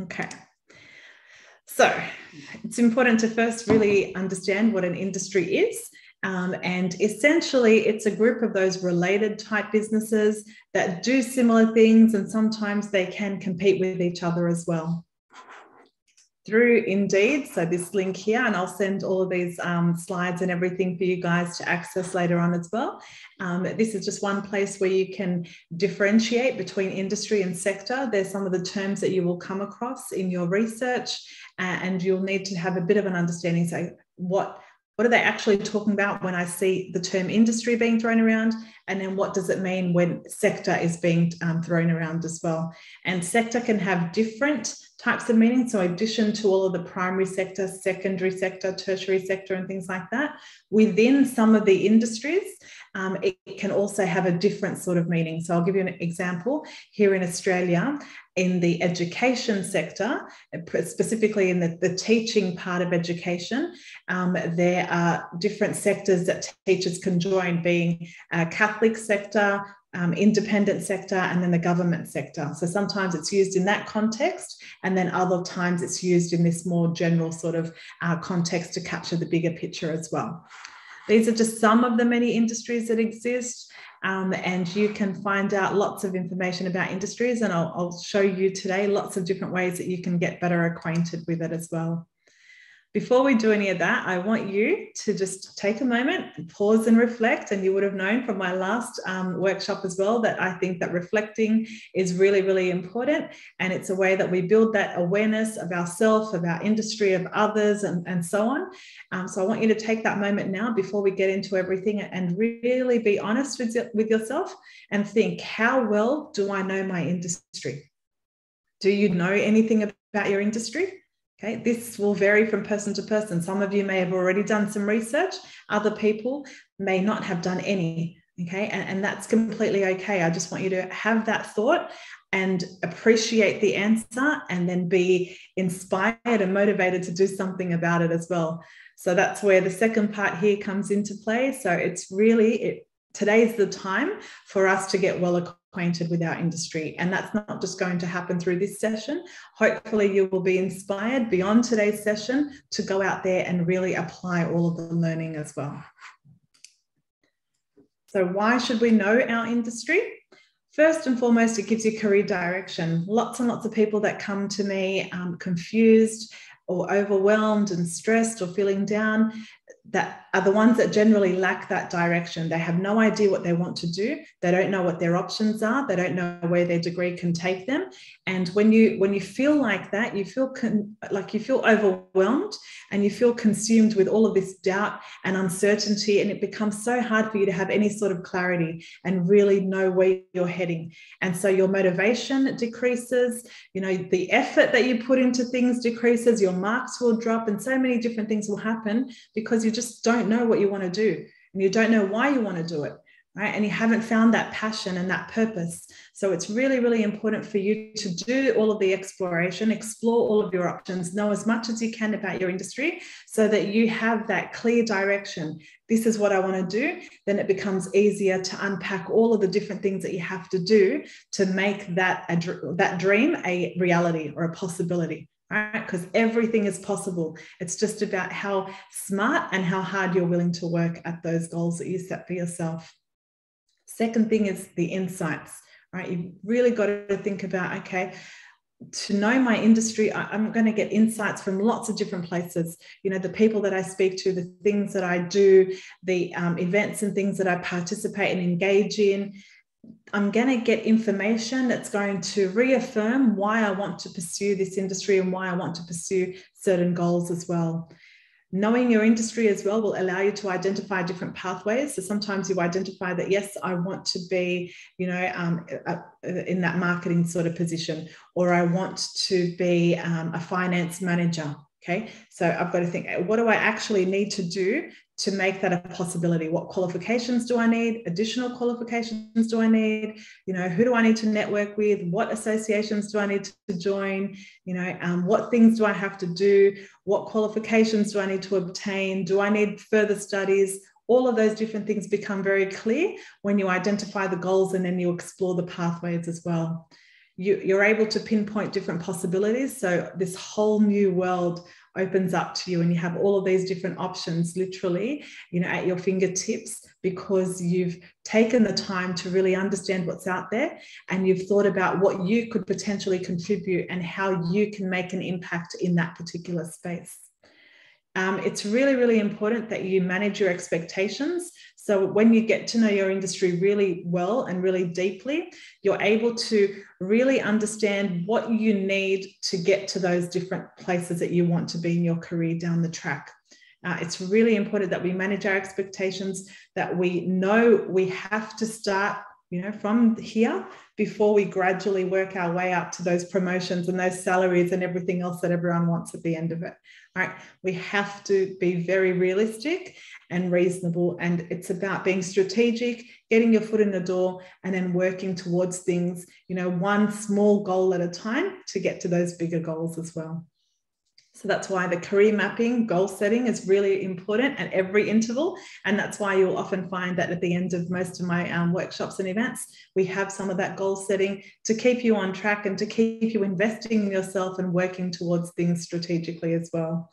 Okay. So it's important to first really understand what an industry is. And essentially, it's a group of those related type businesses that do similar things, and sometimes they can compete with each other as well. Through Indeed, so this link here, and I'll send all of these slides and everything for you guys to access later on as well. This is just one place where you can differentiate between industry and sector. There's some of the terms that you will come across in your research, and you'll need to have a bit of an understanding. So what are they actually talking about when I see the term industry being thrown around? And then what does it mean when sector is being thrown around as well? And sector can have different types of meaning. So in addition to all of the primary sector, secondary sector, tertiary sector, and things like that, within some of the industries, it can also have a different sort of meaning. So I'll give you an example. Here in Australia, in the education sector, specifically in the teaching part of education, there are different sectors that teachers can join, being Catholic sector, independent sector, and then the government sector. So sometimes it's used in that context, and then other times it's used in this more general sort of context to capture the bigger picture as well. These are just some of the many industries that exist, and you can find out lots of information about industries, and I'll show you today lots of different ways that you can get better acquainted with it as well. Before we do any of that, I want you to just take a moment and pause and reflect. And you would have known from my last workshop as well that I think that reflecting is really, really important. And it's a way that we build that awareness of ourselves, of our industry, of others, and so on. So I want you to take that moment now before we get into everything and really be honest with yourself and think, how well do I know my industry? Do you know anything about your industry? Okay, this will vary from person to person. Some of you may have already done some research. Other people may not have done any. Okay, and that's completely okay. I just want you to have that thought and appreciate the answer, and then be inspired and motivated to do something about it as well. So that's where the second part here comes into play. So it's really, today's the time for us to get well acquainted with our industry. And that's not just going to happen through this session. Hopefully you will be inspired beyond today's session to go out there and really apply all of the learning as well. So why should we know our industry? First and foremost, it gives you career direction. Lots and lots of people that come to me confused or overwhelmed and stressed or feeling down, that are the ones that generally lack that direction. They have no idea what they want to do. They don't know what their options are. They don't know where their degree can take them. And when you feel like that, you feel like you feel overwhelmed and you feel consumed with all of this doubt and uncertainty, and it becomes so hard for you to have any sort of clarity and really know where you're heading. And so your motivation decreases, the effort that you put into things decreases, your marks will drop, and so many different things will happen because you just don't know what you want to do, and you don't know why you want to do it, right? And you haven't found that passion and that purpose. So it's really, really important for you to do all of the exploration, explore all of your options, know as much as you can about your industry so that you have that clear direction. This is what I want to do. Then it becomes easier to unpack all of the different things that you have to do to make that dream a reality or a possibility. Right? Because everything is possible. It's just about how smart and how hard you're willing to work at those goals that you set for yourself. Second thing is the insights, right? You've really got to think about, okay, to know my industry, I'm going to get insights from lots of different places. The people that I speak to, the things that I do, the events and things that I participate and engage in. I'm going to get information that's going to reaffirm why I want to pursue this industry and why I want to pursue certain goals as well. Knowing your industry as well will allow you to identify different pathways. So sometimes you identify that, yes, I want to be, in that marketing sort of position, or I want to be a finance manager. Okay, so I've got to think, what do I actually need to do to make that a possibility? What qualifications do I need? Additional qualifications do I need? Who do I need to network with? What associations do I need to join? What things do I have to do? What qualifications do I need to obtain? Do I need further studies? All of those different things become very clear when you identify the goals and then you explore the pathways as well. you're able to pinpoint different possibilities. So this whole new world opens up to you, and you have all of these different options literally, at your fingertips, because you've taken the time to really understand what's out there, and you've thought about what you could potentially contribute and how you can make an impact in that particular space. It's really, really important that you manage your expectations. So when you get to know your industry really well and really deeply, you're able to really understand what you need to get to those different places that you want to be in your career down the track. It's really important that we manage our expectations, that we know we have to start from here before we gradually work our way up to those promotions and those salaries and everything else that everyone wants at the end of it. All right, we have to be very realistic and reasonable, and it's about being strategic, getting your foot in the door, and then working towards things, one small goal at a time to get to those bigger goals as well. So that's why the career mapping, goal setting is really important at every interval. And that's why you'll often find that at the end of most of my workshops and events, we have some of that goal setting to keep you on track and to keep you investing in yourself and working towards things strategically as well.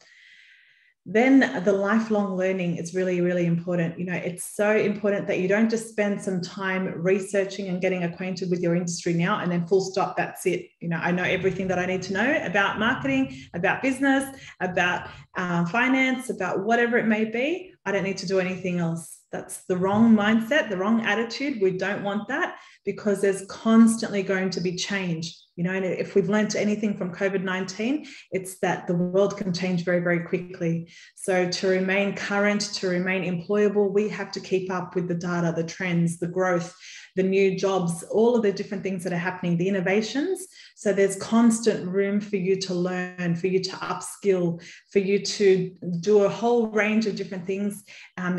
Then the lifelong learning is really, really important. It's so important that you don't just spend some time researching and getting acquainted with your industry now and then full stop, that's it. I know everything that I need to know about marketing, about business, about finance, about whatever it may be. I don't need to do anything else. That's the wrong mindset, the wrong attitude. We don't want that, because there's constantly going to be change. And if we've learned anything from COVID-19, it's that the world can change very, very quickly. So to remain current, to remain employable, we have to keep up with the data, the trends, the growth, the new jobs, all of the different things that are happening, the innovations. So there's constant room for you to learn, for you to upskill, for you to do a whole range of different things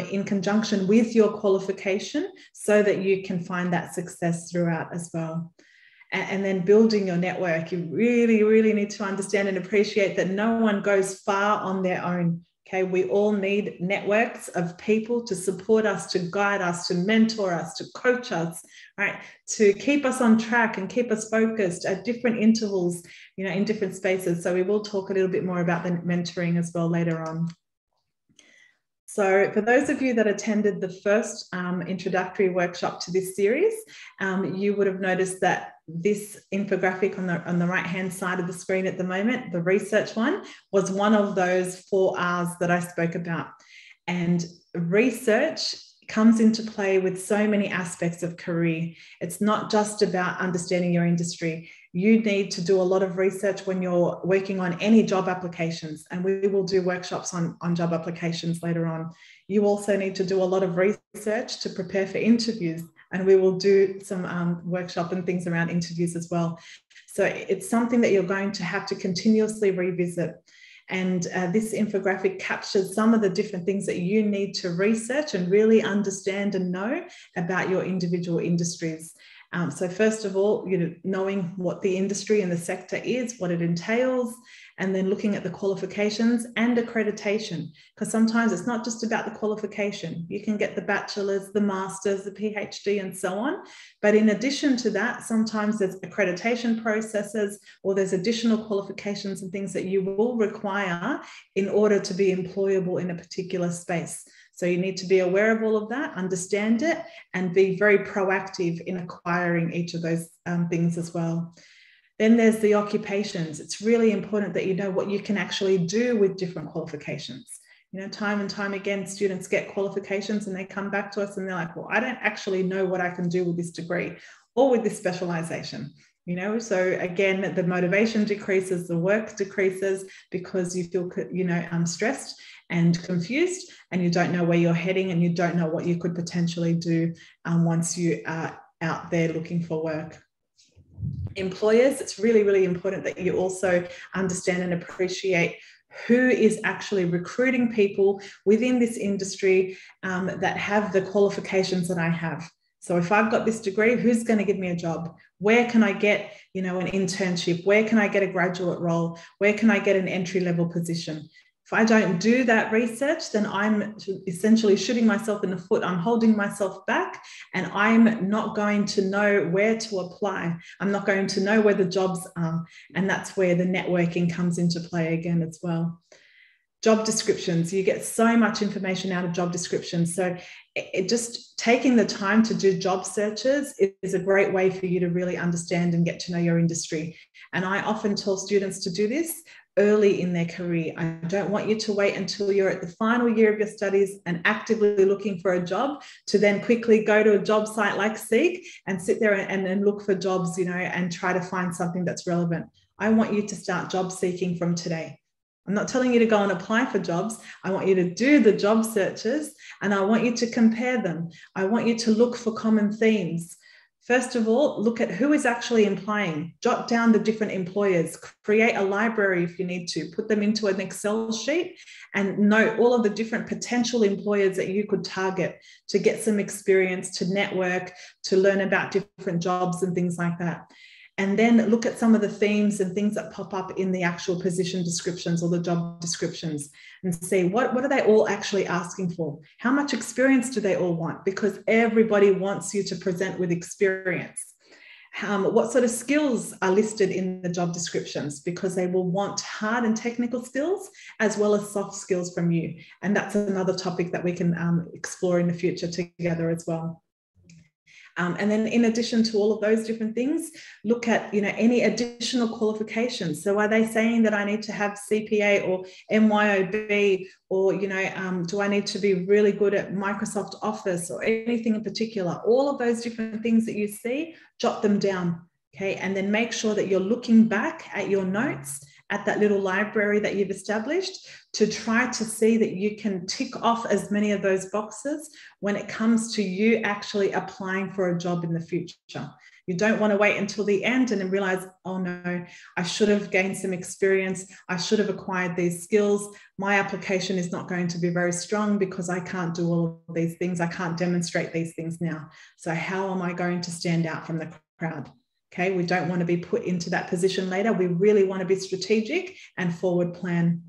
in conjunction with your qualification, so that you can find that success throughout as well. And then building your network. You really, really need to understand and appreciate that no one goes far on their own. Okay, we all need networks of people to support us, to guide us, to mentor us, to coach us, right? To keep us on track and keep us focused at different intervals, in different spaces. So we will talk a little bit more about the mentoring as well later on. So for those of you that attended the first introductory workshop to this series, you would have noticed that this infographic on the right-hand side of the screen at the moment, the research one, was one of those 4 R's that I spoke about. And research comes into play with so many aspects of career. It's not just about understanding your industry. You need to do a lot of research when you're working on any job applications, and we will do workshops on job applications later on. You also need to do a lot of research to prepare for interviews, and we will do some workshop and things around interviews as well. So it's something that you're going to have to continuously revisit. And this infographic captures some of the different things that you need to research and really understand and know about your individual industries. So first of all, knowing what the industry and the sector is, what it entails, and then looking at the qualifications and accreditation, because sometimes it's not just about the qualification. You can get the bachelor's, the master's, the PhD, and so on. But in addition to that, sometimes there's accreditation processes, or there's additional qualifications and things that you will require in order to be employable in a particular space. So you need to be aware of all of that, understand it, and be very proactive in acquiring each of those things as well. Then there's the occupations. It's really important that you know what you can actually do with different qualifications. Time and time again, students get qualifications and they come back to us and they're like, well, I don't actually know what I can do with this degree or with this specialization. So again, the motivation decreases, the work decreases, because you feel, stressed and confused, and you don't know where you're heading, and you don't know what you could potentially do once you are out there looking for work. Employers, it's really, really important that you also understand and appreciate who is actually recruiting people within this industry that have the qualifications that I have. So if I've got this degree, who's going to give me a job? Where can I get, an internship? Where can I get a graduate role? Where can I get an entry-level position? If I don't do that research, then I'm essentially shooting myself in the foot. I'm holding myself back, and I'm not going to know where to apply. I'm not going to know where the jobs are. And that's where the networking comes into play again as well. Job descriptions, you get so much information out of job descriptions. So just taking the time to do job searches is a great way for you to really understand and get to know your industry. And I often tell students to do this early in their career. I don't want you to wait until you're at the final year of your studies and actively looking for a job to then quickly go to a job site like Seek and sit there and look for jobs, and try to find something that's relevant. I want you to start job seeking from today. I'm not telling you to go and apply for jobs. I want you to do the job searches, and I want you to compare them. I want you to look for common themes. First of all, look at who is actually applying. Jot down the different employers. Create a library if you need to. Put them into an Excel sheet and note all of the different potential employers that you could target to get some experience, to network, to learn about different jobs and things like that. And then look at some of the themes and things that pop up in the actual position descriptions or the job descriptions and see what are they all actually asking for? How much experience do they all want? Because everybody wants you to present with experience. What sort of skills are listed in the job descriptions? Because they will want hard and technical skills as well as soft skills from you. And that's another topic that we can explore in the future together as well. And then in addition to all of those different things, look at, any additional qualifications. So are they saying that I need to have CPA or MYOB, or, do I need to be really good at Microsoft Office or anything in particular? All of those different things that you see, jot them down, okay? And then make sure that you're looking back at your notes, at that little library that you've established, to try to see that you can tick off as many of those boxes when it comes to you actually applying for a job in the future. You don't want to wait until the end and then realize, oh no, I should have gained some experience. I should have acquired these skills. My application is not going to be very strong because I can't do all of these things. I can't demonstrate these things now. So how am I going to stand out from the crowd? Okay, we don't want to be put into that position later. We really want to be strategic and forward plan.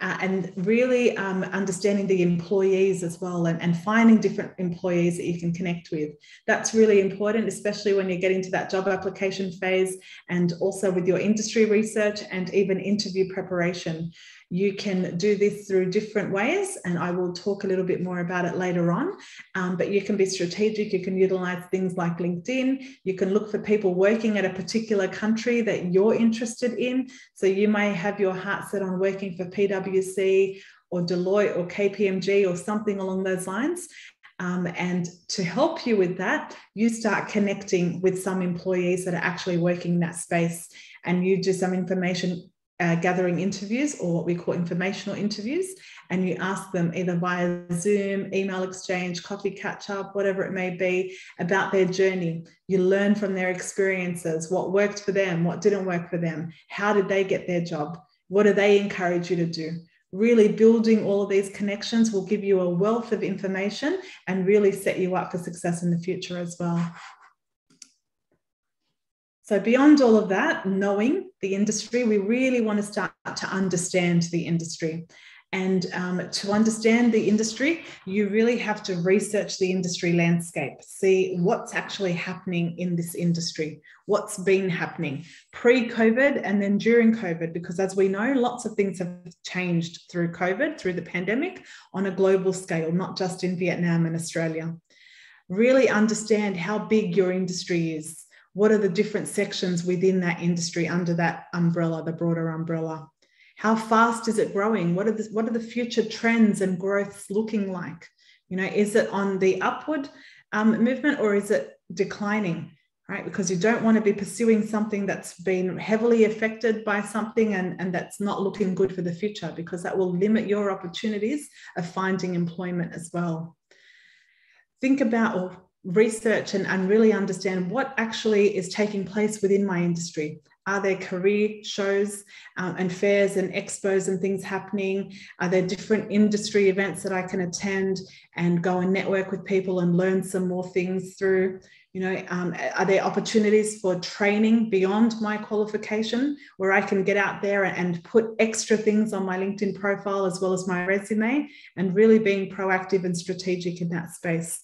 And really understanding the employees as well, and finding different employees that you can connect with. That's really important, especially when you're getting to that job application phase, and also with your industry research and even interview preparation. You can do this through different ways, and I will talk a little bit more about it later on. But you can be strategic. You can utilize things like LinkedIn. You can look for people working at a particular country that you're interested in. So you may have your heart set on working for PwC or Deloitte or KPMG or something along those lines. And to help you with that, you start connecting with some employees that are actually working in that space, and you do some information gathering interviews, or what we call informational interviews, and you ask them either via Zoom, email exchange, coffee catch up, whatever it may be, about their journey. You learn from their experiences, what worked for them, what didn't work for them, how did they get their job, what do they encourage you to do. Really building all of these connections will give you a wealth of information and really set you up for success in the future as well. So beyond all of that, knowing the industry, we really want to start to understand the industry. And to understand the industry, you really have to research the industry landscape, see what's actually happening in this industry, what's been happening pre-COVID and then during COVID, because as we know, lots of things have changed through COVID, through the pandemic, on a global scale, not just in Vietnam and Australia. Really understand how big your industry is. What are the different sections within that industry under that umbrella, the broader umbrella? How fast is it growing? What are the future trends and growths looking like? Is it on the upward movement, or is it declining, right? Because you don't want to be pursuing something that's been heavily affected by something and that's not looking good for the future, because that will limit your opportunities of finding employment as well. Think about, or research and really understand what actually is taking place within my industry. Are there career shows and fairs and expos and things happening? Are there different industry events that I can attend and go and network with people and learn some more things through? You know, are there opportunities for training beyond my qualification where I can get out there and put extra things on my LinkedIn profile as well as my resume, and really being proactive and strategic in that space?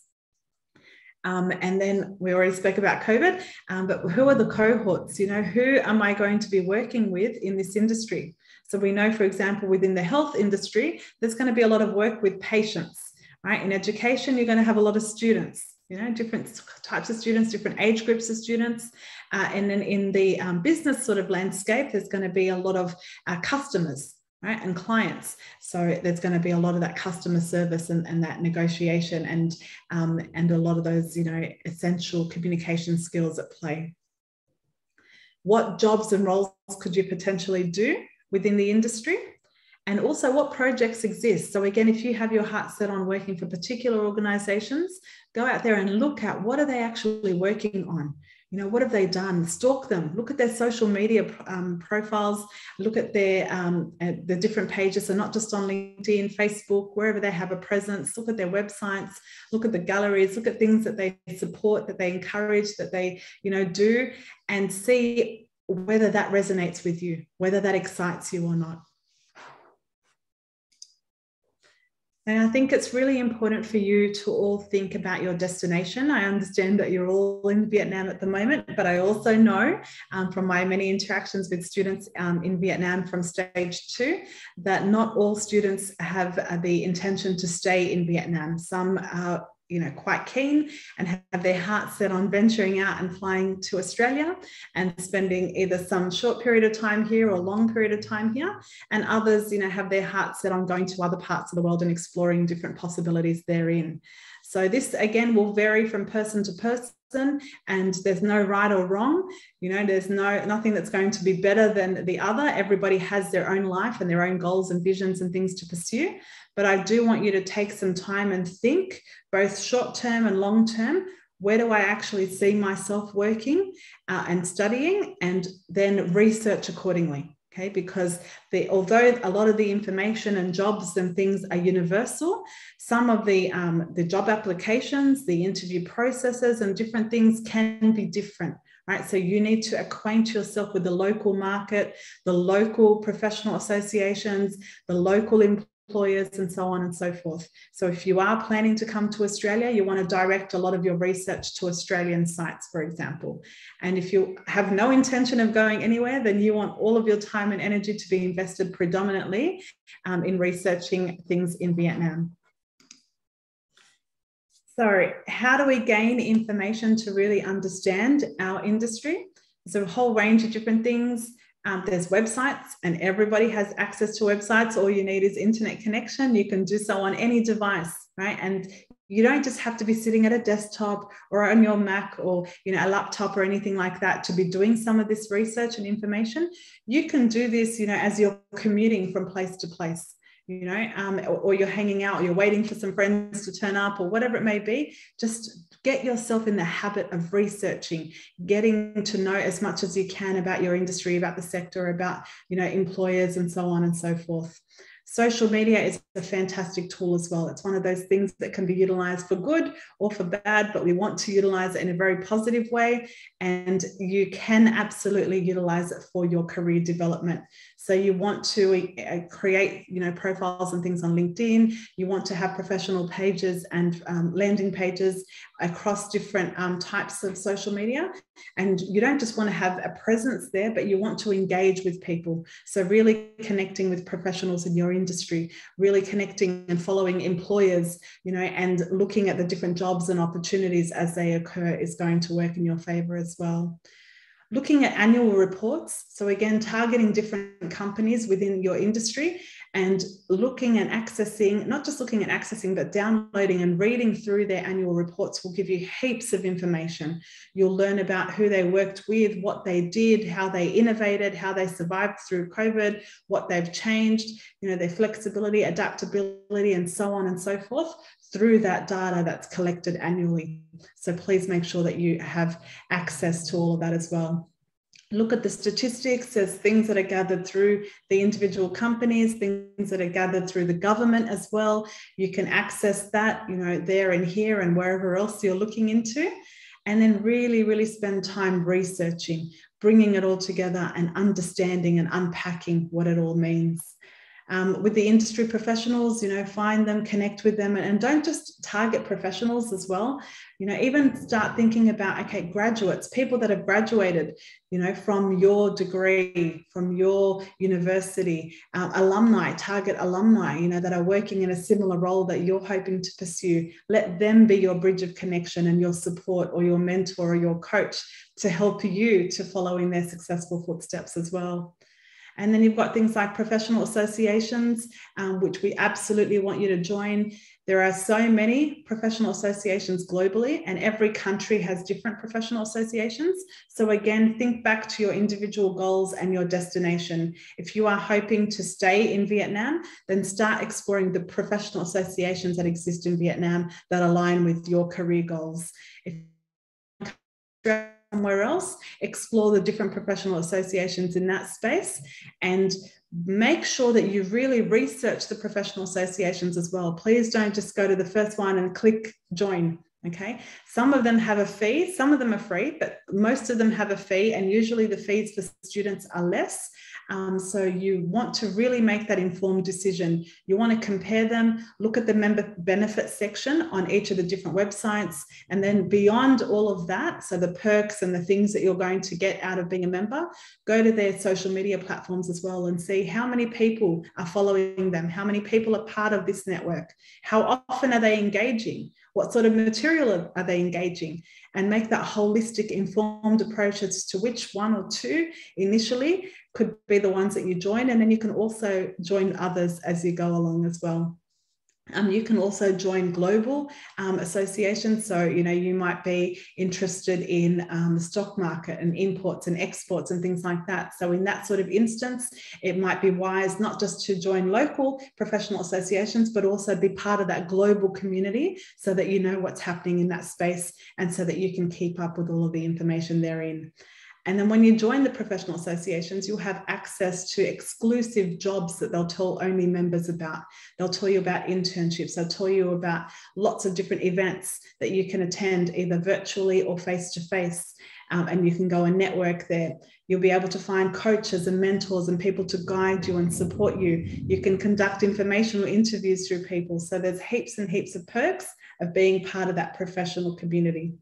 And then we already spoke about COVID, but who are the cohorts? You know, who am I going to be working with in this industry? So we know, for example, within the health industry, there's going to be a lot of work with patients, right? In education, you're going to have a lot of students, you know, different types of students, different age groups of students. And then in the business sort of landscape, there's going to be a lot of customers, right, and clients. So there's going to be a lot of that customer service and that negotiation and a lot of those, you know, essential communication skills at play. What jobs and roles could you potentially do within the industry? And also, what projects exist? So again, if you have your heart set on working for particular organizations, go out there and look at what are they actually working on. You know, what have they done? Stalk them. Look at their social media profiles. Look at their the different pages. So not just on LinkedIn, Facebook, wherever they have a presence. Look at their websites. Look at the galleries. Look at things that they support, that they encourage, that they, you know, do, and see whether that resonates with you, whether that excites you or not. And I think it's really important for you to all think about your destination. I understand that you're all in Vietnam at the moment, but I also know from my many interactions with students in Vietnam from stage 2, that not all students have the intention to stay in Vietnam. Some are, you know, quite keen and have their heart set on venturing out and flying to Australia and spending either some short period of time here or a long period of time here. And others, you know, have their heart set on going to other parts of the world and exploring different possibilities therein. So this, again, will vary from person to person, and there's no right or wrong. You know, there's nothing that's going to be better than the other. Everybody has their own life and their own goals and visions and things to pursue. But I do want you to take some time and think, both short term and long term, where do I actually see myself working and studying, and then research accordingly. Okay, because although a lot of the information and jobs and things are universal, some of the job applications, the interview processes and different things can be different, right? So you need to acquaint yourself with the local market, the local professional associations, the local employers, and so on and so forth. So if you are planning to come to Australia, you want to direct a lot of your research to Australian sites, for example. And if you have no intention of going anywhere, then you want all of your time and energy to be invested predominantly in researching things in Vietnam. So how do we gain information to really understand our industry? There's a whole range of different things. There's websites, and everybody has access to websites. All you need is internet connection. You can do so on any device, right? And you don't just have to be sitting at a desktop or on your Mac or, you know, a laptop or anything like that to be doing some of this research and information. You can do this, you know, as you're commuting from place to place, you know, or you're hanging out, or you're waiting for some friends to turn up, or whatever it may be. Just get yourself in the habit of researching, getting to know as much as you can about your industry, about the sector, about, you know, employers, and so on and so forth. Social media is a fantastic tool as well. It's one of those things that can be utilized for good or for bad, but we want to utilize it in a very positive way. And you can absolutely utilize it for your career development. So you want to create, you know, profiles and things on LinkedIn. You want to have professional pages and landing pages across different types of social media. And you don't just want to have a presence there, but you want to engage with people. So really connecting with professionals in your industry, really connecting and following employers, you know, and looking at the different jobs and opportunities as they occur is going to work in your favor as well. Looking at annual reports. So again, targeting different companies within your industry and looking and accessing, not just looking at accessing, but downloading and reading through their annual reports will give you heaps of information. You'll learn about who they worked with, what they did, how they innovated, how they survived through COVID, what they've changed, you know, their flexibility, adaptability, and so on and so forth, through that data that's collected annually. So please make sure that you have access to all of that as well. look at the statistics. There's things that are gathered through the individual companies, things that are gathered through the government as well. You can access that, there and here and wherever else you're looking into. And then really, really spend time researching, bringing it all together and understanding and unpacking what it all means. With the industry professionals, find them, connect with them, and don't just target professionals as well. Even start thinking about, okay, graduates, people that have graduated, from your degree, from your university, alumni, target alumni, that are working in a similar role that you're hoping to pursue. Let them be your bridge of connection and your support or your mentor or your coach to help you to follow in their successful footsteps as well. And then you've got things like professional associations, which we absolutely want you to join. There are so many professional associations globally, and every country has different professional associations. So again, think back to your individual goals and your destination. If you are hoping to stay in Vietnam, then start exploring the professional associations that exist in Vietnam that align with your career goals. If somewhere else, explore the different professional associations in that space, and make sure that you really research the professional associations as well. Please don't just go to the first one and click join. Okay, some of them have a fee, some of them are free, but most of them have a fee, and usually the fees for students are less. So you want to really make that informed decision. You want to compare them, look at the member benefits section on each of the different websites, and then beyond all of that, so the perks and the things that you're going to get out of being a member, go to their social media platforms as well and see how many people are following them, how many people are part of this network, how often are they engaging, what sort of material are they engaging, and make that holistic, informed approach as to which one or two initially could be the ones that you join. And then you can also join others as you go along as well. You can also join global associations. So, you might be interested in the stock market and imports and exports and things like that. So in that sort of instance, it might be wise not just to join local professional associations, but also be part of that global community so that you know what's happening in that space and so that you can keep up with all of the information therein. And then when you join the professional associations, you'll have access to exclusive jobs that they'll tell only members about. They'll tell you about internships. They'll tell you about lots of different events that you can attend either virtually or face-to-face. And you can go and network there. You'll be able to find coaches and mentors and people to guide you and support you. You can conduct informational interviews through people. So there's heaps and heaps of perks of being part of that professional community.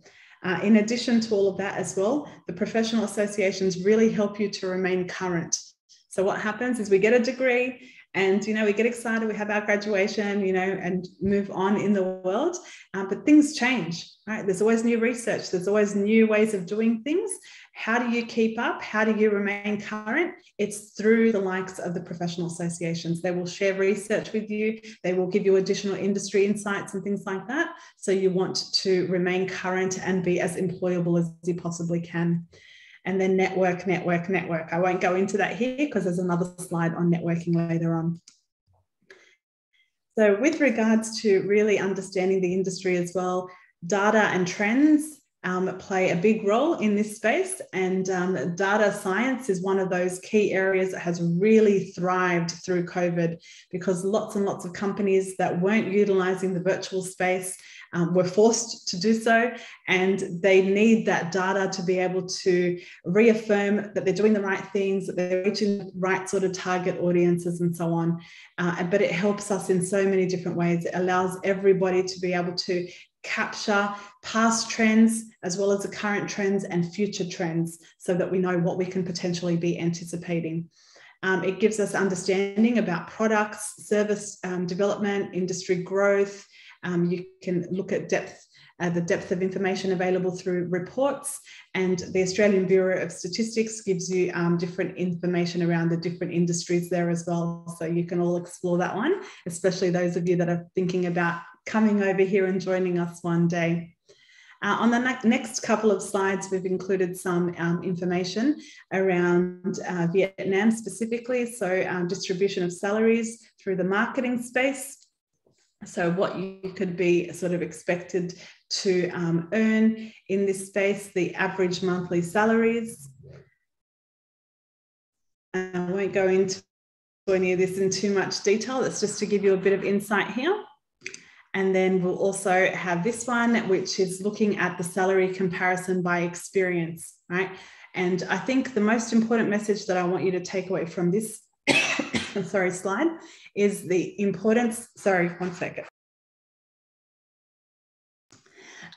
In addition to all of that as well, the professional associations really help you to remain current. So what happens is we get a degree and, we get excited, we have our graduation, and move on in the world, but things change, right? There's always new research. There's always new ways of doing things. How do you keep up? How do you remain current? It's through the likes of the professional associations. They will share research with you. They will give you additional industry insights and things like that. So you want to remain current and be as employable as you possibly can. And then network. I won't go into that here because there's another slide on networking later on. So with regards to really understanding the industry as well, data and trends play a big role in this space, and data science is one of those key areas that has really thrived through COVID, because lots and lots of companies that weren't utilizing the virtual space were forced to do so, and they need that data to be able to reaffirm that they're doing the right things, that they're reaching the right sort of target audiences and so on. But it helps us in so many different ways. It allows everybody to be able to capture past trends as well as the current trends and future trends so that we know what we can potentially be anticipating. It gives us understanding about products, service development, industry growth. You can look at the depth of information available through reports, and the Australian Bureau of Statistics gives you different information around the different industries there as well. So you can all explore that one, especially those of you that are thinking about coming over here and joining us one day. On the next couple of slides, we've included some information around Vietnam specifically. So distribution of salaries through the marketing space. So what you could be sort of expected to earn in this space, the average monthly salaries. I won't go into any of this in too much detail. It's just to give you a bit of insight here. And then we'll also have this one, which is looking at the salary comparison by experience, right? And I think the most important message that I want you to take away from this slide is the importance, one second.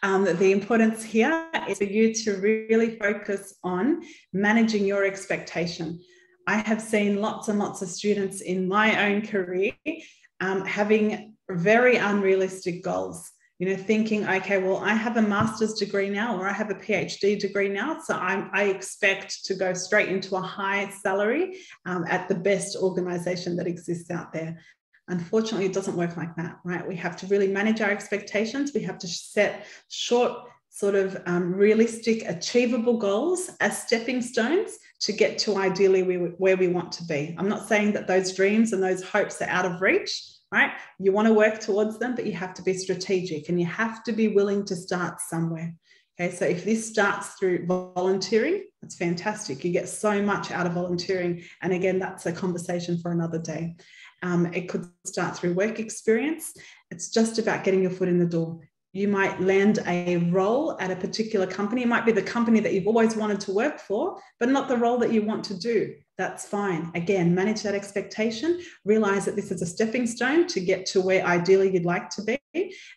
The importance here is for you to really focus on managing your expectation. I have seen lots and lots of students in my own career having very unrealistic goals. You know, thinking, okay, well, I have a master's degree now, or I have a PhD degree now, so I expect to go straight into a high salary at the best organization that exists out there. Unfortunately, it doesn't work like that, right? We have to really manage our expectations. We have to set short, sort of realistic, achievable goals as stepping stones to get to ideally where we want to be. I'm not saying that those dreams and those hopes are out of reach, right? You want to work towards them, but you have to be strategic and you have to be willing to start somewhere. Okay, so if this starts through volunteering, that's fantastic. You get so much out of volunteering. And again, that's a conversation for another day. It could start through work experience. It's just about getting your foot in the door. You might land a role at a particular company. It might be the company that you've always wanted to work for, but not the role that you want to do. That's fine. Again, manage that expectation. Realize that this is a stepping stone to get to where ideally you'd like to be,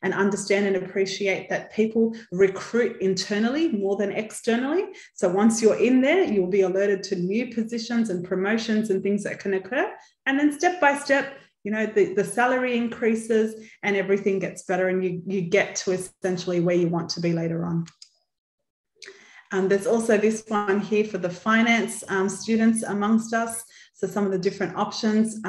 and understand and appreciate that people recruit internally more than externally. So once you're in there, you'll be alerted to new positions and promotions and things that can occur. And then step by step, you know, the salary increases and everything gets better, and you get to essentially where you want to be later on. There's also this one here for the finance students amongst us. So some of the different options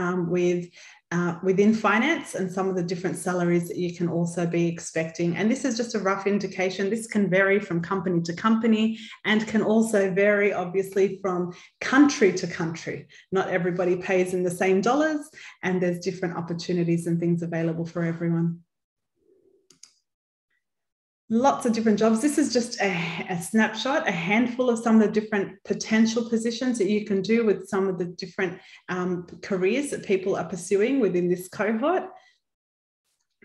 within finance and some of the different salaries that you can also be expecting. And this is just a rough indication. This can vary from company to company and can also vary obviously from country to country. Not everybody pays in the same dollars, and there's different opportunities and things available for everyone. Lots of different jobs. This is just a snapshot, a handful of some of the different potential positions that you can do with some of the different careers that people are pursuing within this cohort.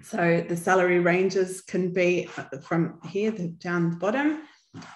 So the salary ranges can be from here down the bottom,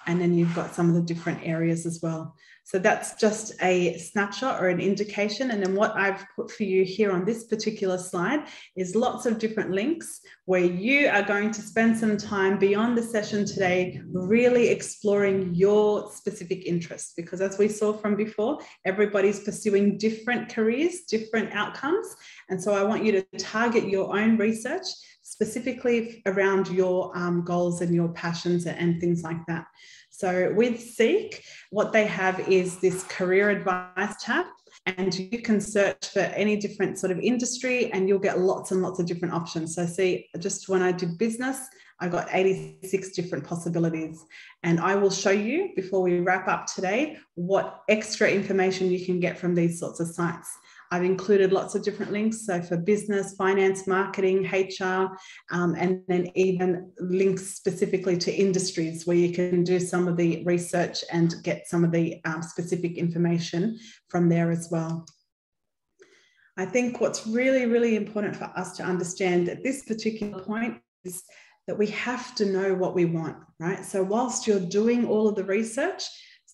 and then you've got some of the different areas as well. So that's just a snapshot or an indication. And then what I've put for you here on this particular slide is lots of different links where you are going to spend some time beyond the session today, really exploring your specific interests. Because as we saw from before, everybody's pursuing different careers, different outcomes. And so I want you to target your own research specifically around your goals and your passions and things like that. So with Seek, what they have is this career advice tab, and you can search for any different sort of industry and you'll get lots and lots of different options. So see, just when I did business, I got 86 different possibilities. And I will show you before we wrap up today what extra information you can get from these sorts of sites. I've included lots of different links. So for business, finance, marketing, HR, and then even links specifically to industries where you can do some of the research and get some of the specific information from there as well. I think what's really, really important for us to understand at this particular point is that we have to know what we want, right? So whilst you're doing all of the research,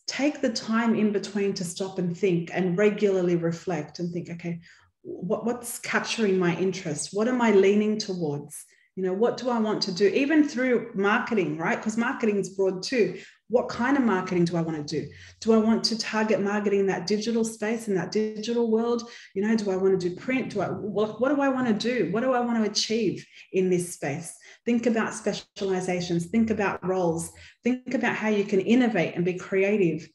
take the time in between to stop and think and regularly reflect and think, okay, what's capturing my interest? What am I leaning towards? You know, what do I want to do? Even through marketing, right? Because marketing is broad too. What kind of marketing do I want to do? Do I want to target marketing in that digital space, in that digital world? You know, do I want to do print? What do I want to do? What do I want to achieve in this space? Think about specializations, think about roles, think about how you can innovate and be creative.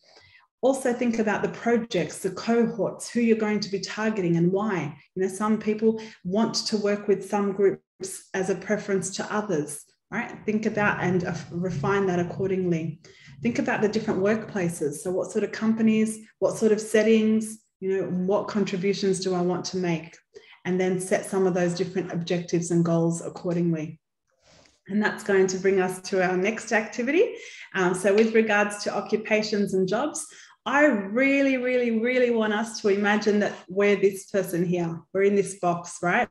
Also think about the projects, the cohorts, who you're going to be targeting and why. You know, some people want to work with some groups as a preference to others, right? Think about and refine that accordingly. Think about the different workplaces. So what sort of companies, what sort of settings, you know, what contributions do I want to make? And then set some of those different objectives and goals accordingly. And that's going to bring us to our next activity. So with regards to occupations and jobs, I really, really, really want us to imagine that we're this person here. We're in this box, right?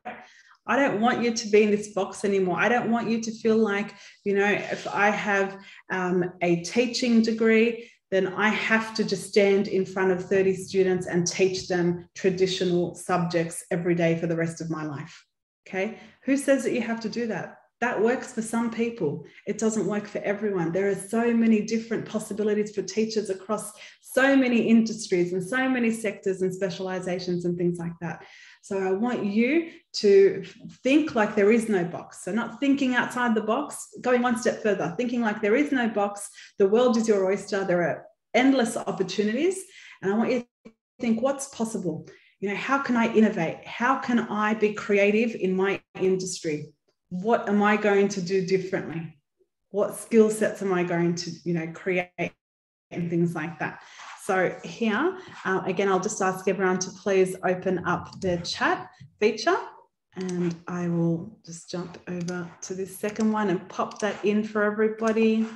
I don't want you to be in this box anymore. I don't want you to feel like, if I have a teaching degree, then I have to just stand in front of 30 students and teach them traditional subjects every day for the rest of my life. Okay? Who says that you have to do that? That works for some people. It doesn't work for everyone. There are so many different possibilities for teachers across so many industries and so many sectors and specializations and things like that. So I want you to think like there is no box. So not thinking outside the box, going one step further, thinking like there is no box. The world is your oyster. There are endless opportunities. And I want you to think, what's possible? How can I innovate? How can I be creative in my industry? What am I going to do differently? What skill sets am I going to, create and things like that? So here, again, I'll just ask everyone to please open up the chat feature, and I will just jump over to this second one and pop that in for everybody.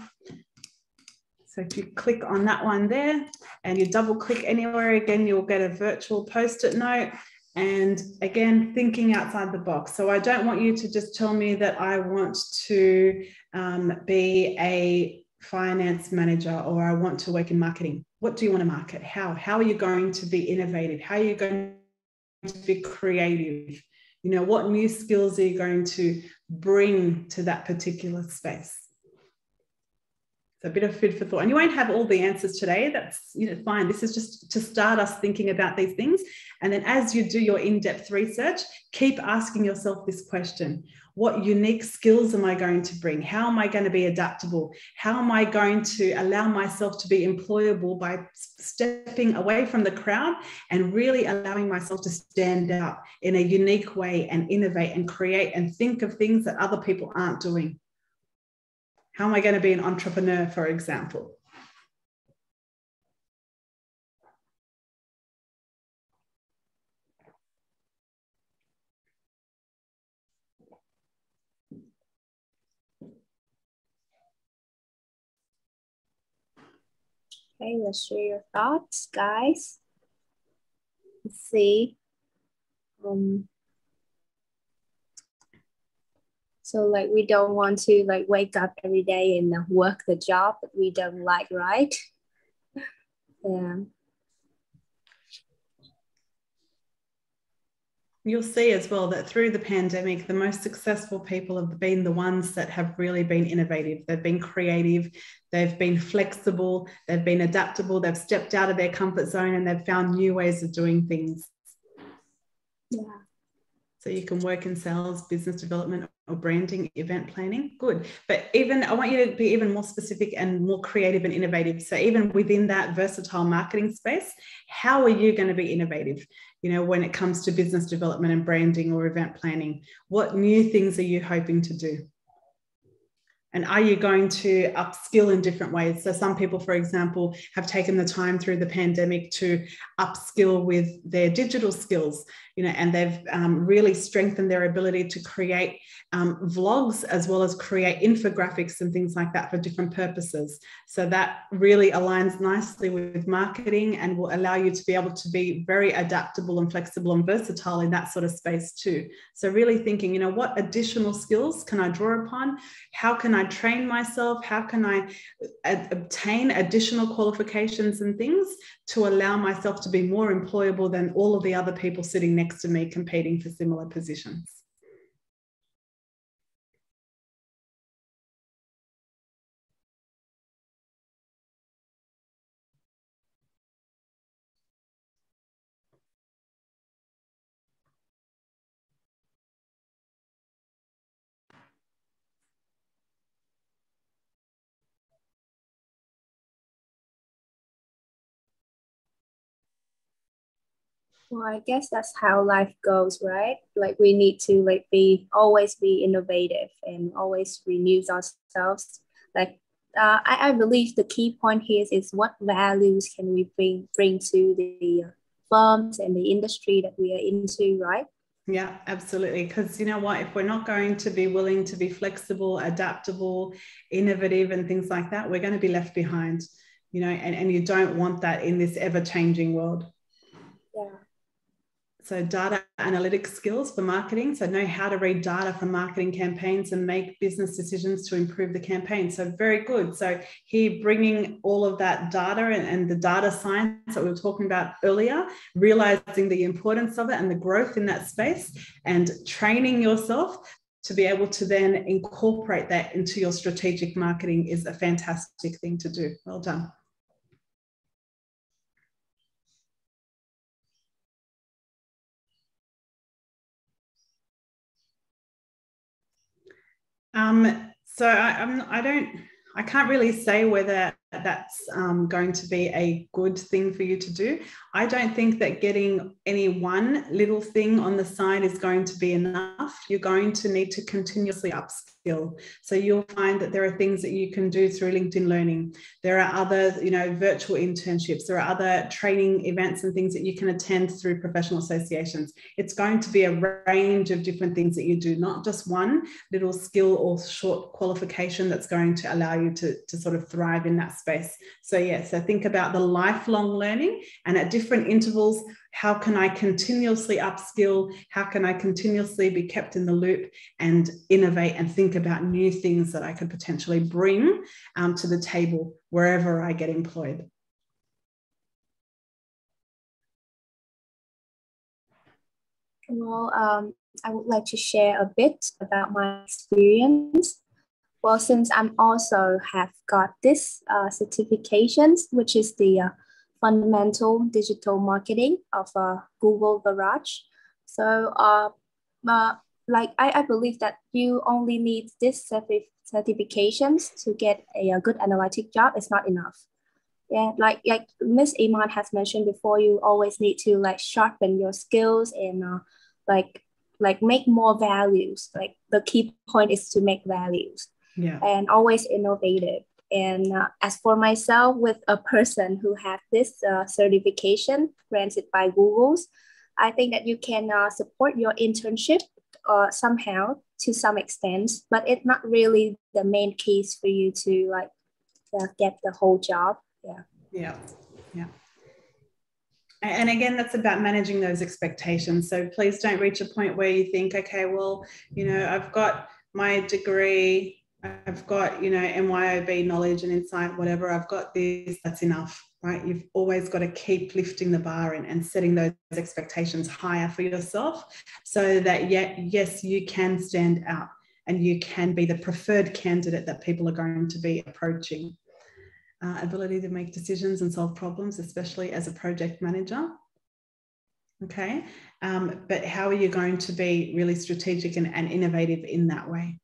So if you click on that one there and you double click anywhere, again, you'll get a virtual post-it note. And again, thinking outside the box. So I don't want you to just tell me that I want to be a finance manager or I want to work in marketing. What do you want to market? How are you going to be innovative? How are you going to be creative? What new skills are you going to bring to that particular space? So a bit of food for thought. And you won't have all the answers today. That's fine. This is just to start us thinking about these things. And then as you do your in-depth research, keep asking yourself this question. What unique skills am I going to bring? How am I going to be adaptable? How am I going to allow myself to be employable by stepping away from the crowd and really allowing myself to stand out in a unique way and innovate and create and think of things that other people aren't doing? How am I going to be an entrepreneur, for example? Okay, let's share your thoughts, guys. Let's see. So like we don't want to like wake up every day and work the job that we don't like, right? Yeah. You'll see as well that through the pandemic, the most successful people have been the ones that have really been innovative. They've been creative, they've been flexible, they've been adaptable, they've stepped out of their comfort zone and they've found new ways of doing things. Yeah. So you can work in sales, business development, or branding, event planning. Good. But even I want you to be even more specific and more creative and innovative. So even within that versatile marketing space, how are you going to be innovative? When it comes to business development and branding or event planning, what new things are you hoping to do? And are you going to upskill in different ways? So some people, for example, have taken the time through the pandemic to upskill with their digital skills, and they've really strengthened their ability to create vlogs as well as create infographics and things like that for different purposes. So that really aligns nicely with marketing and will allow you to be able to be very adaptable and flexible and versatile in that sort of space too. So really thinking, what additional skills can I draw upon? How can I train myself? How can I obtain additional qualifications and things to allow myself to be more employable than all of the other people sitting next to me competing for similar positions? Well, I guess that's how life goes, right? Like we need to always be innovative and always renew ourselves. Like I believe the key point here is what values can we bring to the firms and the industry that we are into, right? Yeah, absolutely. Because you know what, if we're not going to be willing to be flexible, adaptable, innovative, and things like that, we're going to be left behind. and you don't want that in this ever-changing world. Yeah. So data analytics skills for marketing. So know how to read data from marketing campaigns and make business decisions to improve the campaign. So very good. So here, bringing all of that data and the data science that we were talking about earlier, realizing the importance of it and the growth in that space, and training yourself to be able to then incorporate that into your strategic marketing is a fantastic thing to do. Well done. So I can't really say whether that's going to be a good thing for you to do. I don't think that getting any one little thing on the side is going to be enough. You're going to need to continuously upskill. So you'll find that there are things that you can do through LinkedIn Learning. There are other, virtual internships. There are other training events and things that you can attend through professional associations. It's going to be a range of different things that you do, not just one little skill or short qualification that's going to allow you to sort of thrive in that space. So think about the lifelong learning, and at different intervals, how can I continuously upskill? How can I continuously be kept in the loop and innovate and think about new things that I could potentially bring to the table wherever I get employed? Well, I would like to share a bit about my experience. Well, since I'm also have got this certifications, which is the fundamental digital marketing of Google Garage. So I believe that you only need this certifications to get a good analytic job. It's not enough. Yeah, like Miss Iman has mentioned before, you always need to sharpen your skills and make more values. Like the key point is to make values. Yeah. And always innovative. And as for myself, with a person who has this certification granted by Google's, I think that you can support your internship somehow to some extent, but it's not really the main case for you to get the whole job. Yeah. And again, that's about managing those expectations. So please don't reach a point where you think, okay, well, I've got my degree, I've got, MYOB knowledge and insight, whatever, I've got this, that's enough, right? You've always got to keep lifting the bar and setting those expectations higher for yourself so that, yes, you can stand out and you can be the preferred candidate that people are going to be approaching. Ability to make decisions and solve problems, especially as a project manager. Okay. But how are you going to be really strategic and innovative in that way?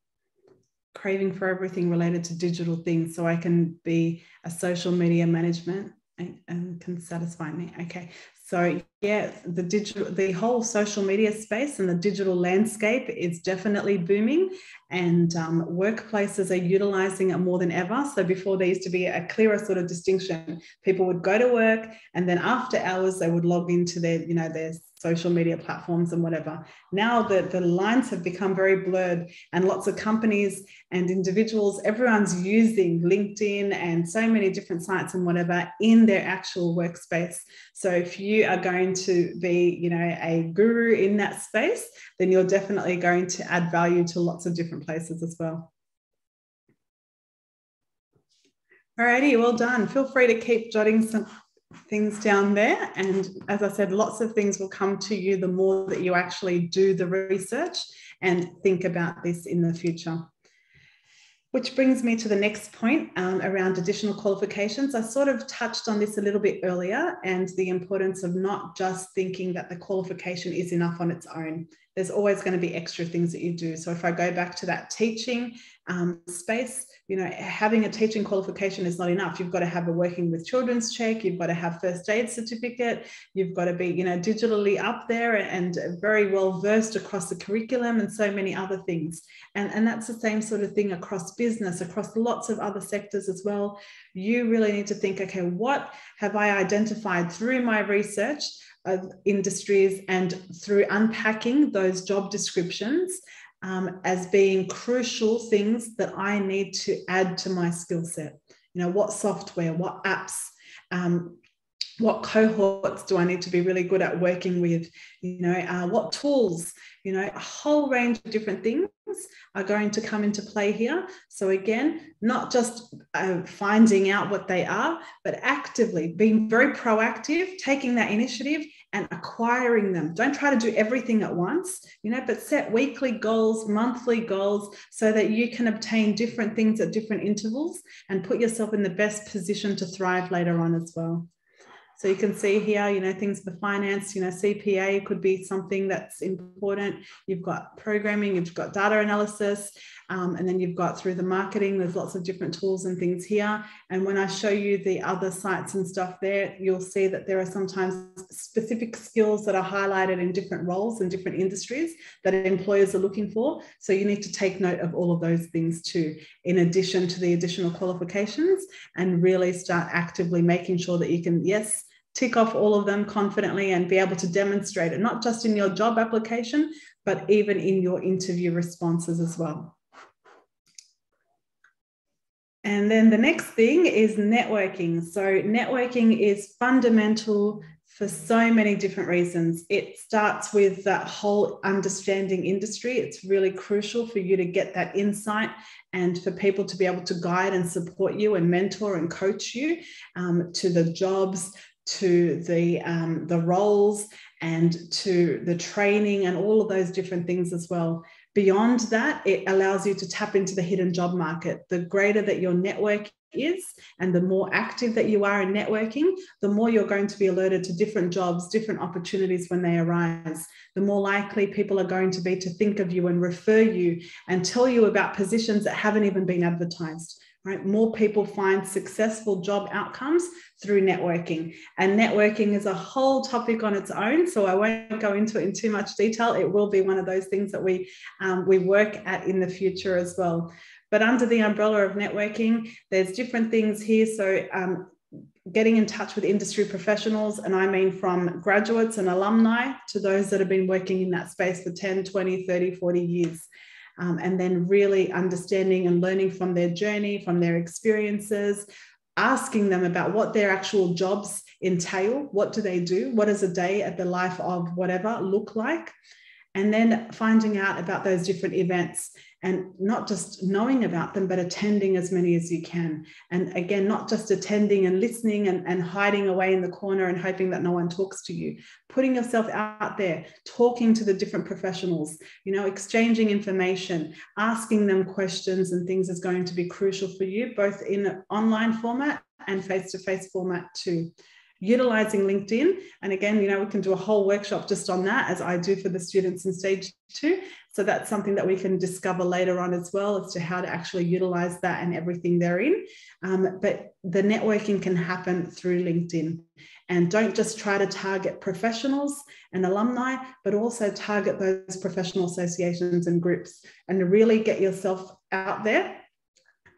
Craving for everything related to digital things, so I can be a social media management and can satisfy me. Okay. So the whole social media space and the digital landscape is definitely booming, and workplaces are utilizing it more than ever. So before, there used to be a clearer sort of distinction. People would go to work, and then after hours they would log into their social media platforms and whatever. Now the lines have become very blurred, and lots of companies and individuals, everyone's using LinkedIn and so many different sites and whatever in their actual workspace. So if you are going to be, a guru in that space, then you're definitely going to add value to lots of different places as well. Alrighty, well done. Feel free to keep jotting some things down there. And as I said, lots of things will come to you the more that you actually do the research and think about this in the future. Which brings me to the next point around additional qualifications. I sort of touched on this a little bit earlier, and the importance of not just thinking that the qualification is enough on its own. There's always going to be extra things that you do. So if I go back to that teaching space, having a teaching qualification is not enough. You've got to have a working with children's check. You've got to have first aid certificate. You've got to be, digitally up there and very well versed across the curriculum and so many other things. And that's the same sort of thing across business, across lots of other sectors as well. You really need to think, okay, what have I identified through my research of industries and through unpacking those job descriptions as being crucial things that I need to add to my skill set. You know, what software, what apps, what cohorts do I need to be really good at working with? You know, what tools? You know, a whole range of different things are going to come into play here. So again, not just finding out what they are, but actively being very proactive, taking that initiative and acquiring them. Don't try to do everything at once, you know, but set weekly goals, monthly goals, so that you can obtain different things at different intervals and put yourself in the best position to thrive later on as well. So you can see here, you know, things for finance, you know, CPA could be something that's important. You've got programming, you've got data analysis, and then you've got through the marketing, there's lots of different tools and things here. And when I show you the other sites and stuff there, you'll see that there are sometimes specific skills that are highlighted in different roles and different industries that employers are looking for. So you need to take note of all of those things too, in addition to the additional qualifications, and really start actively making sure that you can, yes, tick off all of them confidently and be able to demonstrate it, not just in your job application, but even in your interview responses as well. And then the next thing is networking. So networking is fundamental for so many different reasons. It starts with that whole understanding industry. It's really crucial for you to get that insight and for people to be able to guide and support you and mentor and coach you to the jobs, to the roles, and to the training and all of those different things as well. Beyond that, it allows you to tap into the hidden job market. The greater that your network is and the more active that you are in networking, the more you're going to be alerted to different jobs, different opportunities when they arise. The more likely people are going to be to think of you and refer you and tell you about positions that haven't even been advertised. Right? More people find successful job outcomes through networking. And networking is a whole topic on its own, so I won't go into it in too much detail. It will be one of those things that we work at in the future as well. But under the umbrella of networking, there's different things here. So getting in touch with industry professionals, and I mean from graduates and alumni to those that have been working in that space for 10, 20, 30, 40 years. And then really understanding and learning from their journey, from their experiences, asking them about what their actual jobs entail, what do they do, what does a day at the life of whatever look like, and then finding out about those different events and not just knowing about them, but attending as many as you can. And again, not just attending and listening and hiding away in the corner and hoping that no one talks to you, putting yourself out there, talking to the different professionals, you know, exchanging information, asking them questions and things is going to be crucial for you, both in an online format and face-to-face format too. Utilizing LinkedIn. And again, you know, we can do a whole workshop just on that, as I do for the students in stage 2. So that's something that we can discover later on as well, as to how to actually utilize that and everything therein. But the networking can happen through LinkedIn. And don't just try to target professionals and alumni, but also target those professional associations and groups, and really get yourself out there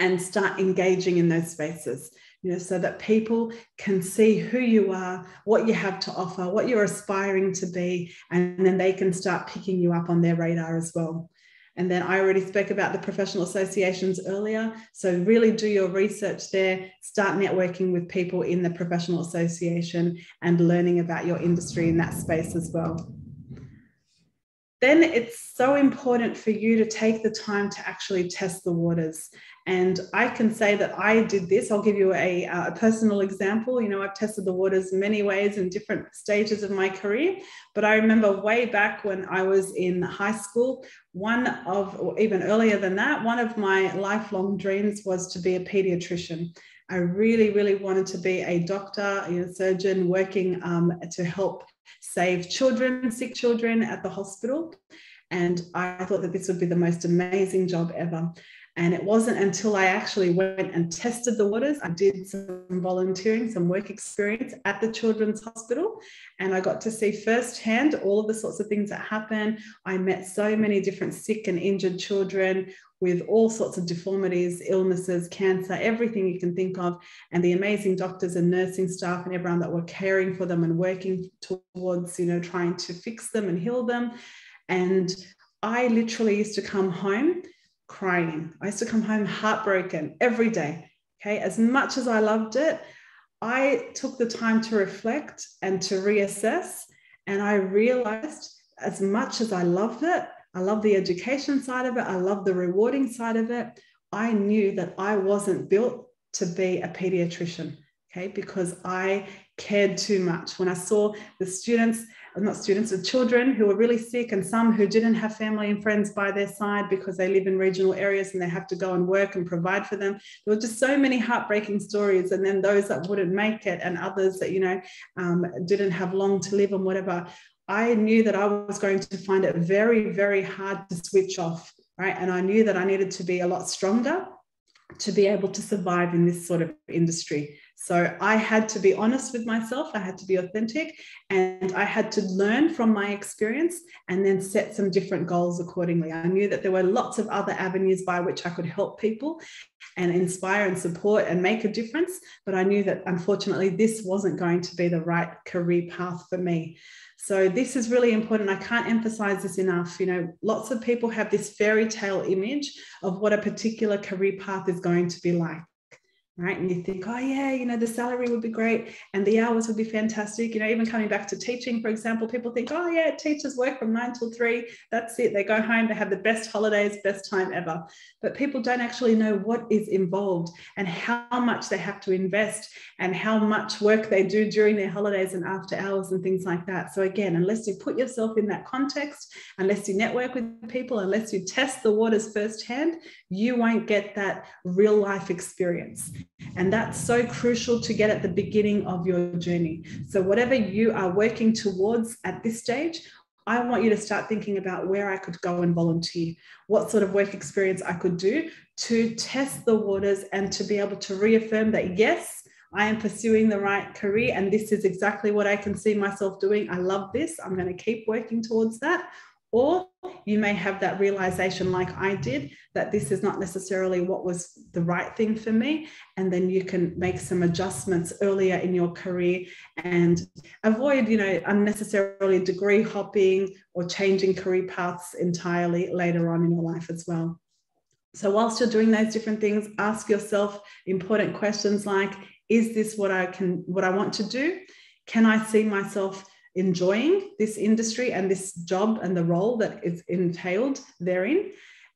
and start engaging in those spaces, you know, so that people can see who you are, what you have to offer, what you're aspiring to be, and then they can start picking you up on their radar as well. And then I already spoke about the professional associations earlier. So really do your research there, start networking with people in the professional association and learning about your industry in that space as well. Then it's so important for you to take the time to actually test the waters. And I can say that I did this. I'll give you a personal example. You know, I've tested the waters many ways in different stages of my career. But I remember way back when I was in high school, or even earlier than that, one of my lifelong dreams was to be a pediatrician. I really, really wanted to be a doctor, a surgeon working to help save children, sick children at the hospital. And I thought that this would be the most amazing job ever. And it wasn't until I actually went and tested the waters. I did some volunteering, some work experience at the children's hospital, and I got to see firsthand all of the sorts of things that happen. I met so many different sick and injured children with all sorts of deformities, illnesses, cancer, everything you can think of, and the amazing doctors and nursing staff and everyone that were caring for them and working towards, trying to fix them and heal them. And I literally used to come home crying. I used to come home heartbroken every day, Okay, as much as I loved it, I took the time to reflect and to reassess, and I realized as much as I loved it, I love the education side of it, I love the rewarding side of it, I knew that I wasn't built to be a pediatrician, okay, because I cared too much. When I saw the the children who were really sick, and some who didn't have family and friends by their side because they live in regional areas and they have to go and work and provide for them. There were just so many heartbreaking stories. And then those that wouldn't make it, and others that, didn't have long to live and whatever. I knew that I was going to find it very, very hard to switch off, right? And I knew that I needed to be a lot stronger to be able to survive in this sort of industry. So I had to be honest with myself, I had to be authentic, and I had to learn from my experience and then set some different goals accordingly. I knew that there were lots of other avenues by which I could help people and inspire and support and make a difference, but I knew that unfortunately this wasn't going to be the right career path for me. So this is really important. I can't emphasize this enough. Lots of people have this fairy tale image of what a particular career path is going to be like. Right. And you think, oh, yeah, the salary would be great and the hours would be fantastic. Even coming back to teaching, for example, people think, oh, yeah, teachers work from 9 till 3. That's it. They go home. They have the best holidays, best time ever. But people don't actually know what is involved and how much they have to invest and how much work they do during their holidays and after hours and things like that. So again, unless you put yourself in that context, unless you network with people, unless you test the waters firsthand, you won't get that real life experience. And that's so crucial to get at the beginning of your journey. So whatever you are working towards at this stage, I want you to start thinking about where I could go and volunteer, what sort of work experience I could do to test the waters and to be able to reaffirm that, yes, I am pursuing the right career and this is exactly what I can see myself doing. I love this. I'm going to keep working towards that. Or you may have that realization like I did, that this is not necessarily what was the right thing for me. And then you can make some adjustments earlier in your career and avoid, unnecessarily degree hopping or changing career paths entirely later on in your life as well. So whilst you're doing those different things, ask yourself important questions like, is this what I want to do? Can I see myself enjoying this industry and this job and the role that is entailed therein?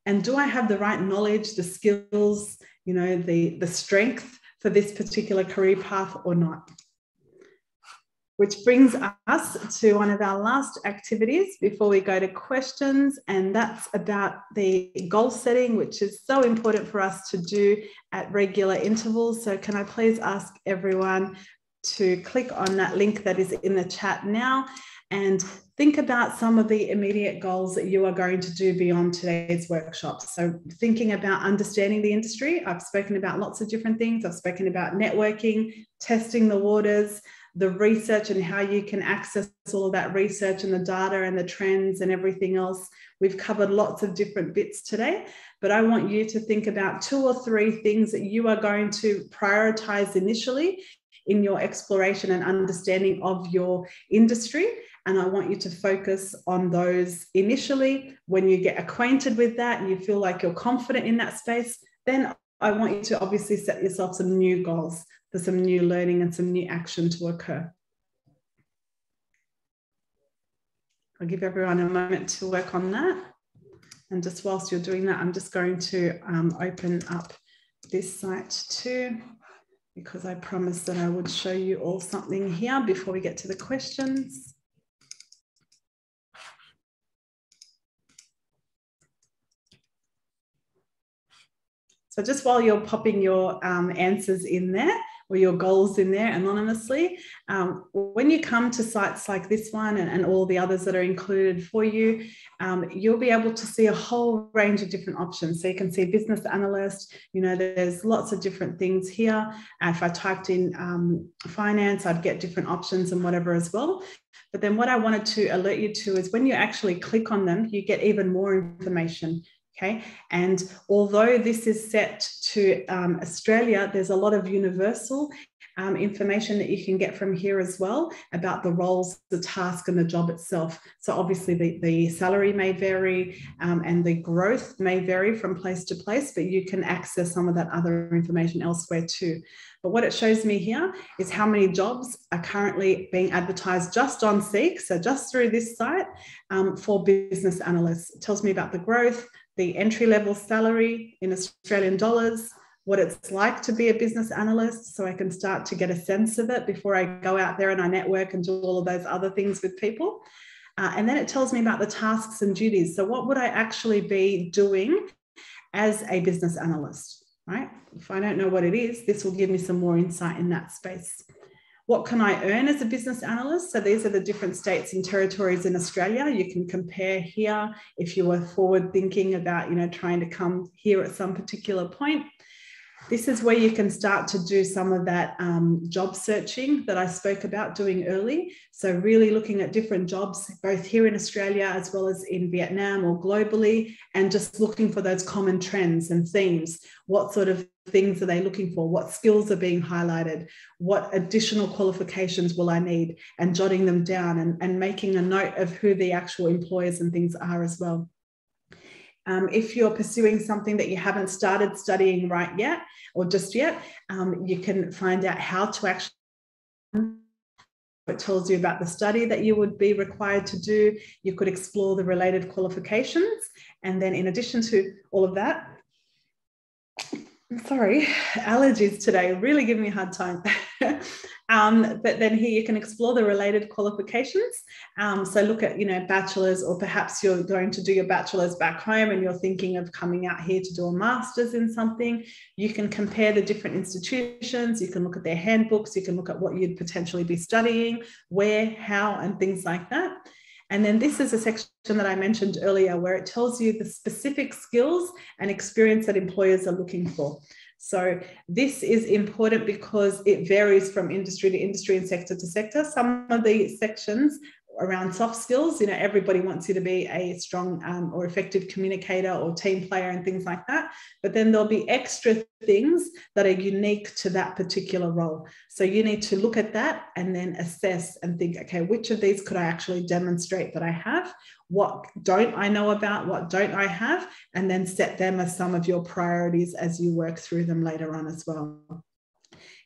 And do I have the right knowledge, the skills, the strength for this particular career path or not? Which brings us to one of our last activities before we go to questions, and that's about the goal setting, which is so important for us to do at regular intervals. So can I please ask everyone to click on that link that is in the chat now and think about some of the immediate goals that you are going to do beyond today's workshop. So thinking about understanding the industry, I've spoken about lots of different things. I've spoken about networking, testing the waters, the research and how you can access all of that research and the data and the trends and everything else. We've covered lots of different bits today, but I want you to think about 2 or 3 things that you are going to prioritize initially in your exploration and understanding of your industry. And I want you to focus on those initially. When you get acquainted with that and you feel like you're confident in that space, then I want you to obviously set yourself some new goals for some new learning and some new action to occur. I'll give everyone a moment to work on that. And just whilst you're doing that, I'm just going to open up this site too, because I promised that I would show you all something here before we get to the questions. So just while you're popping your answers in there, or your goals in there anonymously, when you come to sites like this one and all the others that are included for you, you'll be able to see a whole range of different options. So you can see business analyst, there's lots of different things here. If I typed in finance, I'd get different options and whatever as well. But then what I wanted to alert you to is when you actually click on them, you get even more information. Okay, and although this is set to Australia, there's a lot of universal information that you can get from here as well about the roles, the task and the job itself. So obviously the salary may vary and the growth may vary from place to place, but you can access some of that other information elsewhere too. But what it shows me here is how many jobs are currently being advertised just on Seek, so just through this site, for business analysts. It tells me about the growth, the entry-level salary in Australian dollars, what it's like to be a business analyst, so I can start to get a sense of it before I go out there and I network and do all of those other things with people. And then it tells me about the tasks and duties. So what would I actually be doing as a business analyst? Right? If I don't know what it is, this will give me some more insight in that space. What can I earn as a business analyst? So these are the different states and territories in Australia. You can compare here if you were forward thinking about, trying to come here at some particular point. This is where you can start to do some of that job searching that I spoke about doing early. So really looking at different jobs, both here in Australia as well as in Vietnam or globally, and just looking for those common trends and themes. What sort of things are they looking for? What skills are being highlighted? What additional qualifications will I need? And jotting them down and making a note of who the actual employers and things are as well. If you're pursuing something that you haven't started studying right yet or just yet, you can find out how to actually. It tells you about the study that you would be required to do. You could explore the related qualifications. And then in addition to all of that, sorry, allergies today really give me a hard time. But then here you can explore the related qualifications. So look at, bachelor's, or perhaps you're going to do your bachelor's back home and you're thinking of coming out here to do a master's in something. You can compare the different institutions. You can look at their handbooks. You can look at what you'd potentially be studying, where, how, and things like that. And then this is a section that I mentioned earlier where it tells you the specific skills and experience that employers are looking for. So this is important because it varies from industry to industry and sector to sector. Some of the sections around soft skills, everybody wants you to be a strong or effective communicator or team player and things like that. But then there'll be extra things that are unique to that particular role. So you need to look at that and then assess and think, okay, which of these could I actually demonstrate that I have? What don't I know about? What don't I have? And then set them as some of your priorities as you work through them later on as well.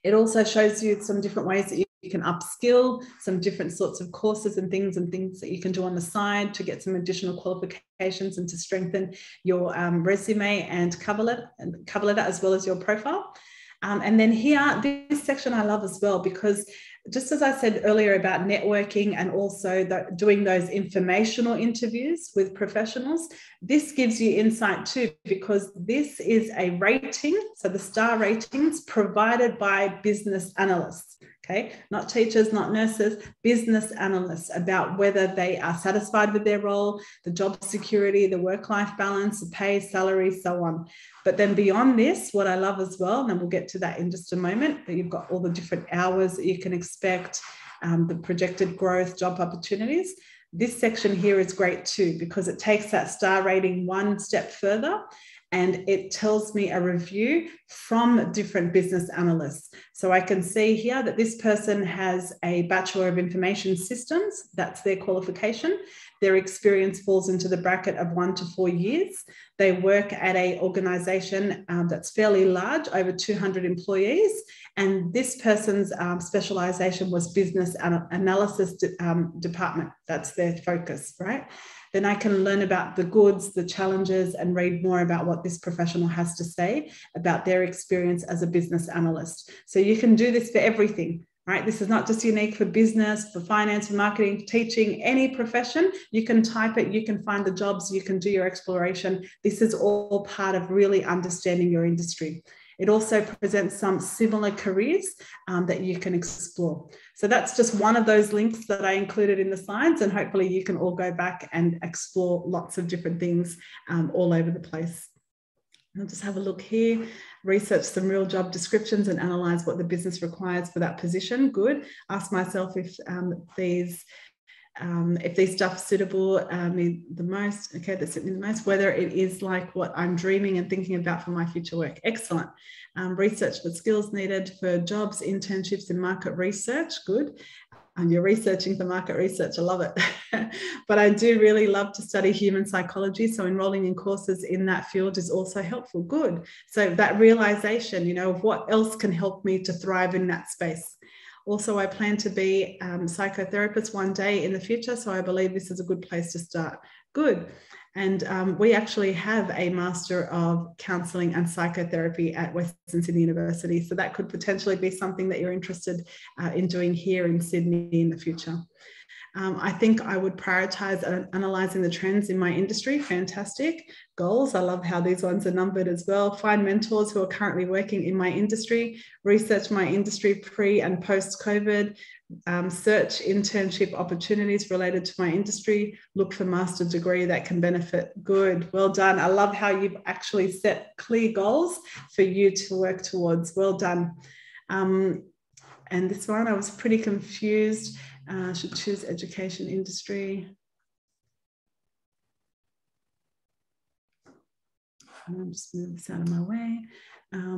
It also shows you some different ways that you can upskill, some different sorts of courses and things that you can do on the side to get some additional qualifications and to strengthen your resume and cover letter as well as your profile. And then here, this section I love as well, because just as I said earlier about networking and also doing those informational interviews with professionals, this gives you insight too, because this is a rating, so the star ratings provided by business analysts. Okay, not teachers, not nurses, business analysts, about whether they are satisfied with their role, the job security, the work-life balance, the pay, salary, so on. But then beyond this, what I love as well, and we'll get to that in just a moment, that you've got all the different hours that you can expect, the projected growth, job opportunities. This section here is great too, because it takes that star rating one step further. And it tells me a review from different business analysts. So I can see here that this person has a Bachelor of Information Systems. That's their qualification. Their experience falls into the bracket of 1 to 4 years. They work at an organisation that's fairly large, over 200 employees. And this person's specialisation was business analysis department. That's their focus, right? Then I can learn about the goods, the challenges, and read more about what this professional has to say about their experience as a business analyst. So you can do this for everything, right? This is not just unique for business, for finance, for marketing, teaching, any profession. You can type it, you can find the jobs, you can do your exploration. This is all part of really understanding your industry. It also presents some similar careers that you can explore. So that's just one of those links that I included in the slides, and hopefully you can all go back and explore lots of different things all over the place. I'll just have a look here, research some real job descriptions and analyze what the business requires for that position. Good. Ask myself if these if these stuff suitable me the most, okay, that suit me the most, whether it is like what I'm dreaming and thinking about for my future work. Excellent. Research for skills needed for jobs, internships in market research. Good. And you're researching for market research. I love it. But I do really love to study human psychology. So enrolling in courses in that field is also helpful. Good. So that realization, you know, of what else can help me to thrive in that space. Also, I plan to be a psychotherapist one day in the future. So I believe this is a good place to start. Good. And we actually have a Master of Counselling and Psychotherapy at Western Sydney University. So that could potentially be something that you're interested in doing here in Sydney in the future. I think I would prioritize analysing the trends in my industry. Fantastic. Goals. I love how these ones are numbered as well. Find mentors who are currently working in my industry. Research my industry pre and post-COVID. Search internship opportunities related to my industry. Look for master degree that can benefit. Good. Well done. I love how you've actually set clear goals for you to work towards. Well done. And this one, I was pretty confused. Should choose education industry. I'll just move this out of my way.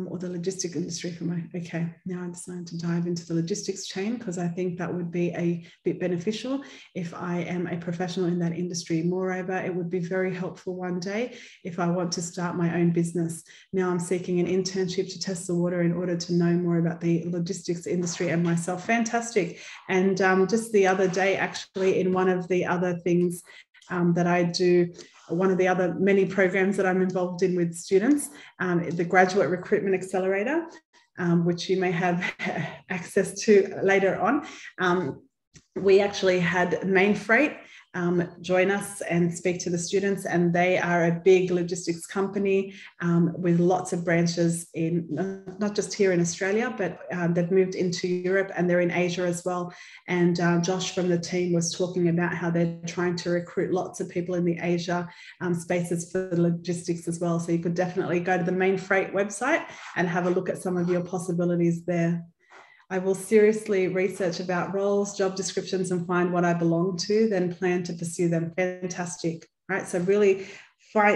Or the logistic industry for my, okay, now I decided to dive into the logistics chain because I think that would be a bit beneficial if I am a professional in that industry. Moreover, it would be very helpful one day if I want to start my own business. Now I'm seeking an internship to test the water in order to know more about the logistics industry and myself. Fantastic. And just the other day, actually, in one of the other things that I do, one of the other many programs that I'm involved in with students, the Graduate Recruitment Accelerator, which you may have access to later on. We actually had Main Freight join us and speak to the students, and they are a big logistics company with lots of branches in not just here in Australia, but they've moved into Europe and they're in Asia as well. And Josh from the team was talking about how they're trying to recruit lots of people in the Asia spaces for logistics as well. So you could definitely go to the Main Freight website and have a look at some of your possibilities there. I will seriously research about roles, job descriptions, and find what I belong to, then plan to pursue them. Fantastic, right? So really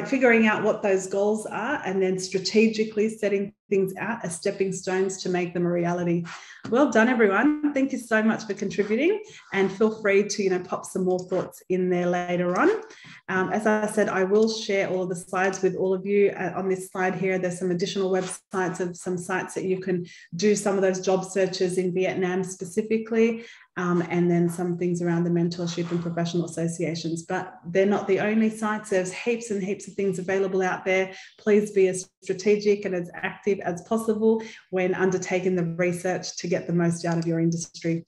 figuring out what those goals are and then strategically setting things out as stepping stones to make them a reality. Well done, everyone. Thank you so much for contributing, and feel free to pop some more thoughts in there later on. As I said, I will share all of the slides with all of you. On this slide here, there's some additional websites of some sites that you can do some of those job searches in Vietnam specifically, and then some things around the mentorship and professional associations. But they're not the only sites. There's heaps and heaps of things available out there. Please be as strategic and as active as possible when undertaking the research to get the most out of your industry.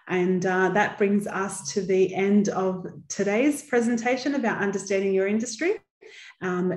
And that brings us to the end of today's presentation about understanding your industry.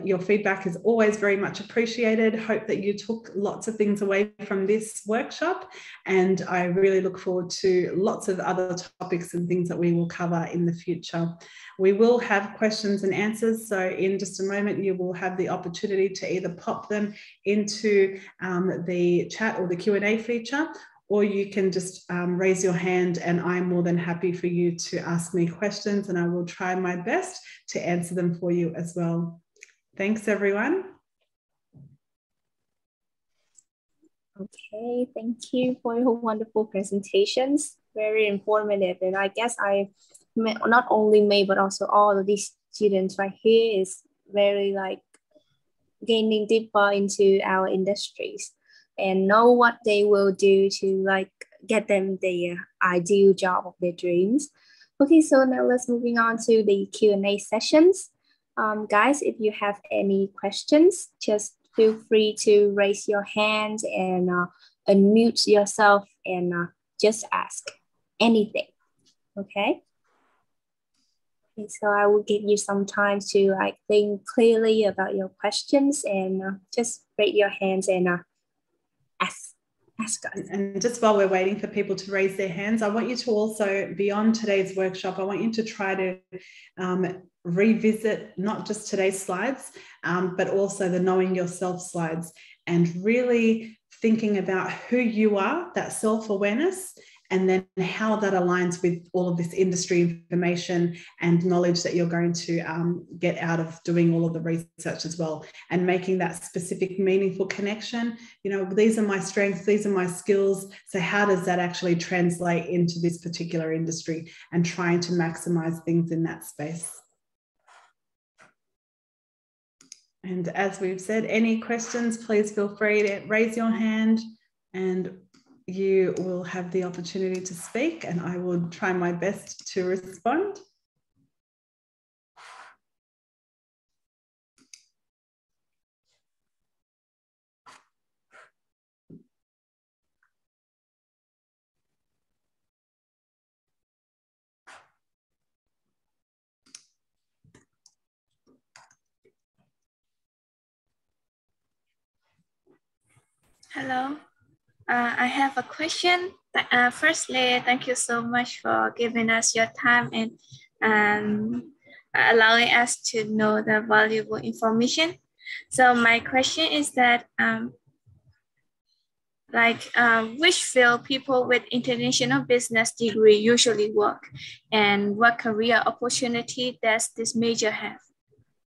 Your feedback is always very much appreciated. Hope that you took lots of things away from this workshop, and I really look forward to lots of other topics and things that we will cover in the future. We will have questions and answers, so in just a moment you will have the opportunity to either pop them into the chat or the Q&A feature, or you can just raise your hand, and I'm more than happy for you to ask me questions, and I will try my best to answer them for you as well. Thanks, everyone. Okay, thank you for your wonderful presentations. Very informative, and I guess not only me, but also all of these students right here is very gaining deeper into our industries and know what they will do to get them the ideal job of their dreams. Okay, so now let's moving on to the Q&A sessions. Guys, if you have any questions, just feel free to raise your hand and unmute yourself and just ask anything, okay? Okay, so I will give you some time to think clearly about your questions, and just raise your hands and ask us. And just while we're waiting for people to raise their hands, I want you to also, beyond today's workshop, I want you to try to revisit not just today's slides, but also the knowing yourself slides, and really thinking about who you are, that self-awareness, and then how that aligns with all of this industry information and knowledge that you're going to get out of doing all of the research as well, and making that specific meaningful connection. You know, these are my strengths, these are my skills, so how does that actually translate into this particular industry, and trying to maximize things in that space. And as we've said, any questions, please feel free to raise your hand and you will have the opportunity to speak, and I will try my best to respond. Hello, I have a question. Firstly, thank you so much for giving us your time and allowing us to know the valuable information. So my question is that, which field people with international business degree usually work, and what career opportunity does this major have?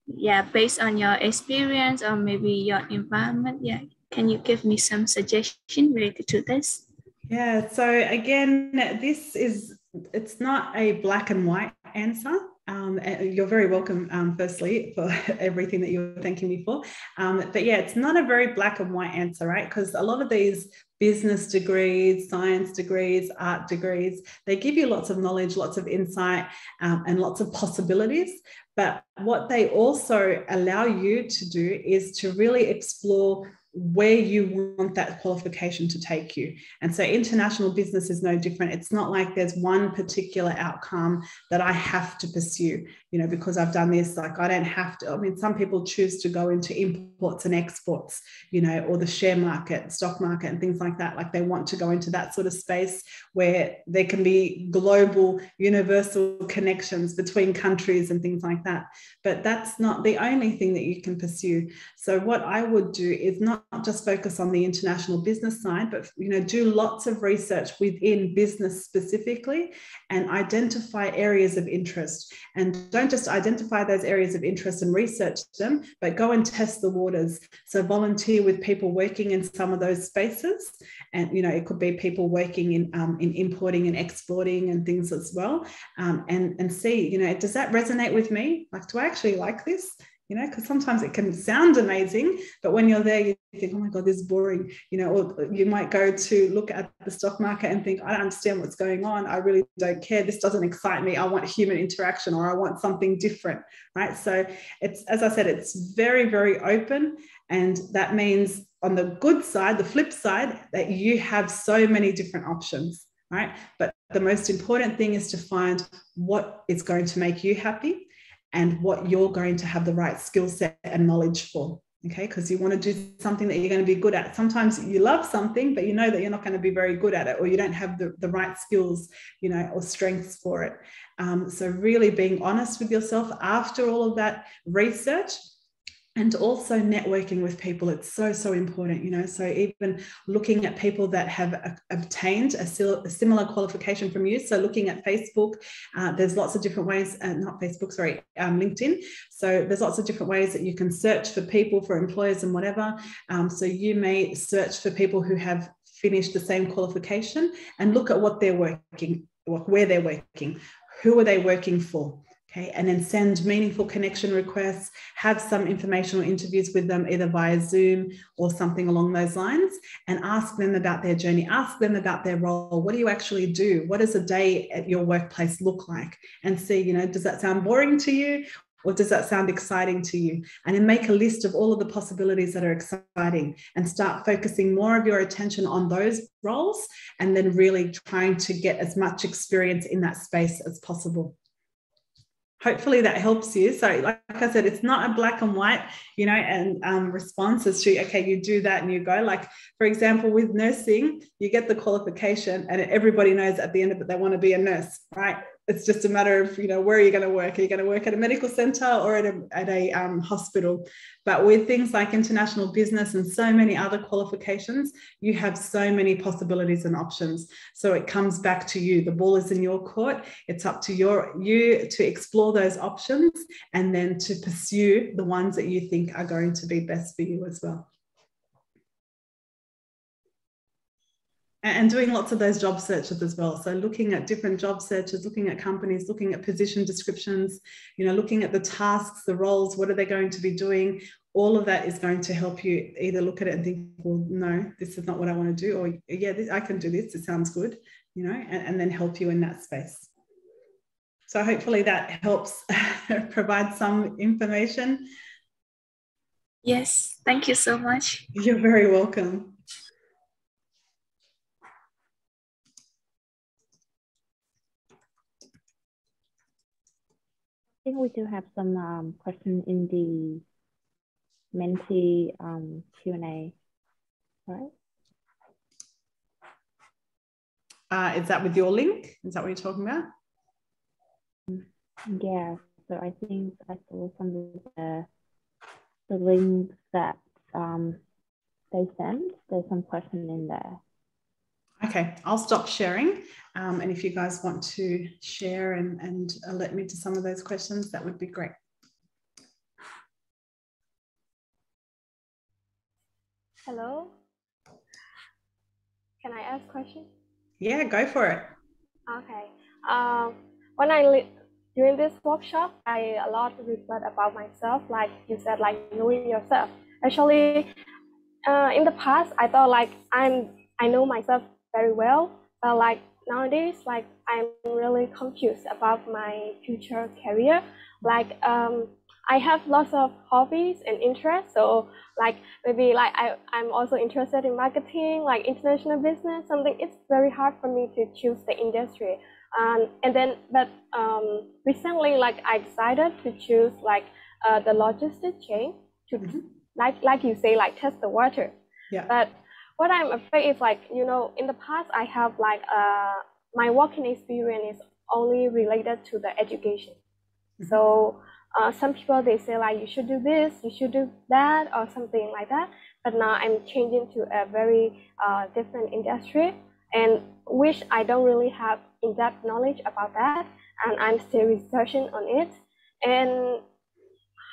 Yeah, based on your experience or maybe your environment. Yeah. Can you give me some suggestion related to this? Yeah, so again, it's not a black and white answer. You're very welcome, firstly, for everything that you were thanking me for. But yeah, it's not a very black and white answer, right? Because a lot of these business degrees, science degrees, art degrees, they give you lots of knowledge, lots of insight, and lots of possibilities. But what they also allow you to do is to really explore where you want that qualification to take you. And so international business is no different. It's not like there's one particular outcome that I have to pursue, you know, because I've done this. Like, I don't have to. I mean, some people choose to go into imports and exports, you know, or the share market, stock market, and things like that. Like, they want to go into that sort of space where there can be global, universal connections between countries and things like that. But that's not the only thing that you can pursue. So what I would do is not just focus on the international business side, but, you know, do lots of research within business specifically and identify areas of interest. And don't just identify those areas of interest and research them, but go and test the waters. So volunteer with people working in some of those spaces. And, you know, it could be people working in importing and exporting and things as well. And see, you know, does that resonate with me? Like, do I actually like this? You know, because sometimes it can sound amazing, but when you're there, you think, oh my God, this is boring, you know, or you might go to look at the stock market and think, I don't understand what's going on. I really don't care. This doesn't excite me. I want human interaction, or I want something different, right? So it's, as I said, it's very, very open. And that means on the good side, the flip side, that you have so many different options, right? But the most important thing is to find what is going to make you happy and what you're going to have the right skill set and knowledge for, okay? Because you want to do something that you're going to be good at. Sometimes you love something, but you know that you're not going to be very good at it, or you don't have the right skills, you know, or strengths for it. So really being honest with yourself after all of that research, and also networking with people. It's so, so important, you know. So even looking at people that have obtained a similar qualification from you. So looking at Facebook, there's lots of different ways, not Facebook, sorry, LinkedIn. So there's lots of different ways that you can search for people, for employers and whatever. So you may search for people who have finished the same qualification and look at what they're working, where they're working, who are they working for? Okay, and then send meaningful connection requests, have some informational interviews with them, either via Zoom or something along those lines, and ask them about their journey, ask them about their role. What do you actually do? What does a day at your workplace look like? And see, you know, does that sound boring to you? Or does that sound exciting to you? And then make a list of all of the possibilities that are exciting and start focusing more of your attention on those roles, and then really trying to get as much experience in that space as possible. Hopefully that helps you. So like I said, it's not a black and white, you know, and responses to, okay, you do that and you go. Like, for example, with nursing, you get the qualification and everybody knows at the end of it, they want to be a nurse, right? It's just a matter of, where are you going to work? Are you going to work at a medical center or at a hospital? But with things like international business and so many other qualifications, you have so many possibilities and options. So it comes back to you. The ball is in your court. It's up to you to explore those options and then to pursue the ones that you think are going to be best for you as well. And doing lots of those job searches as well. So looking at different job searches, looking at companies, looking at position descriptions, looking at the tasks, the roles, what are they going to be doing? All of that is going to help you either look at it and think, well, no, this is not what I want to do, or yeah, I can do this, it sounds good, and then help you in that space. So hopefully that helps provide some information. Yes, thank you so much. You're very welcome. I think we do have some questions in the mentee Q&A, right? Is that with your link? Is that what you're talking about? Yeah, so I think I saw some of the links that they sent. There's some question in there. Okay, I'll stop sharing. And if you guys want to share and alert me to some of those questions, that would be great. Hello. Can I ask questions? Yeah, go for it. Okay. During this workshop, I a lot reflect about myself. Like you said, like knowing yourself. Actually, in the past, I thought like I know myself very well, but like nowadays, like I'm really confused about my future career. Like I have lots of hobbies and interests, so like maybe like I'm also interested in marketing, like international business, something. It's very hard for me to choose the industry. But recently, like I decided to choose like the logistics chain to like you say, like test the water. Yeah. But what I'm afraid is like, in the past I have like my working experience is only related to the education. So some people, they say like you should do this, you should do that, or something like that. But now I'm changing to a very different industry, and which I don't really have in-depth knowledge about that, and I'm still researching on it. And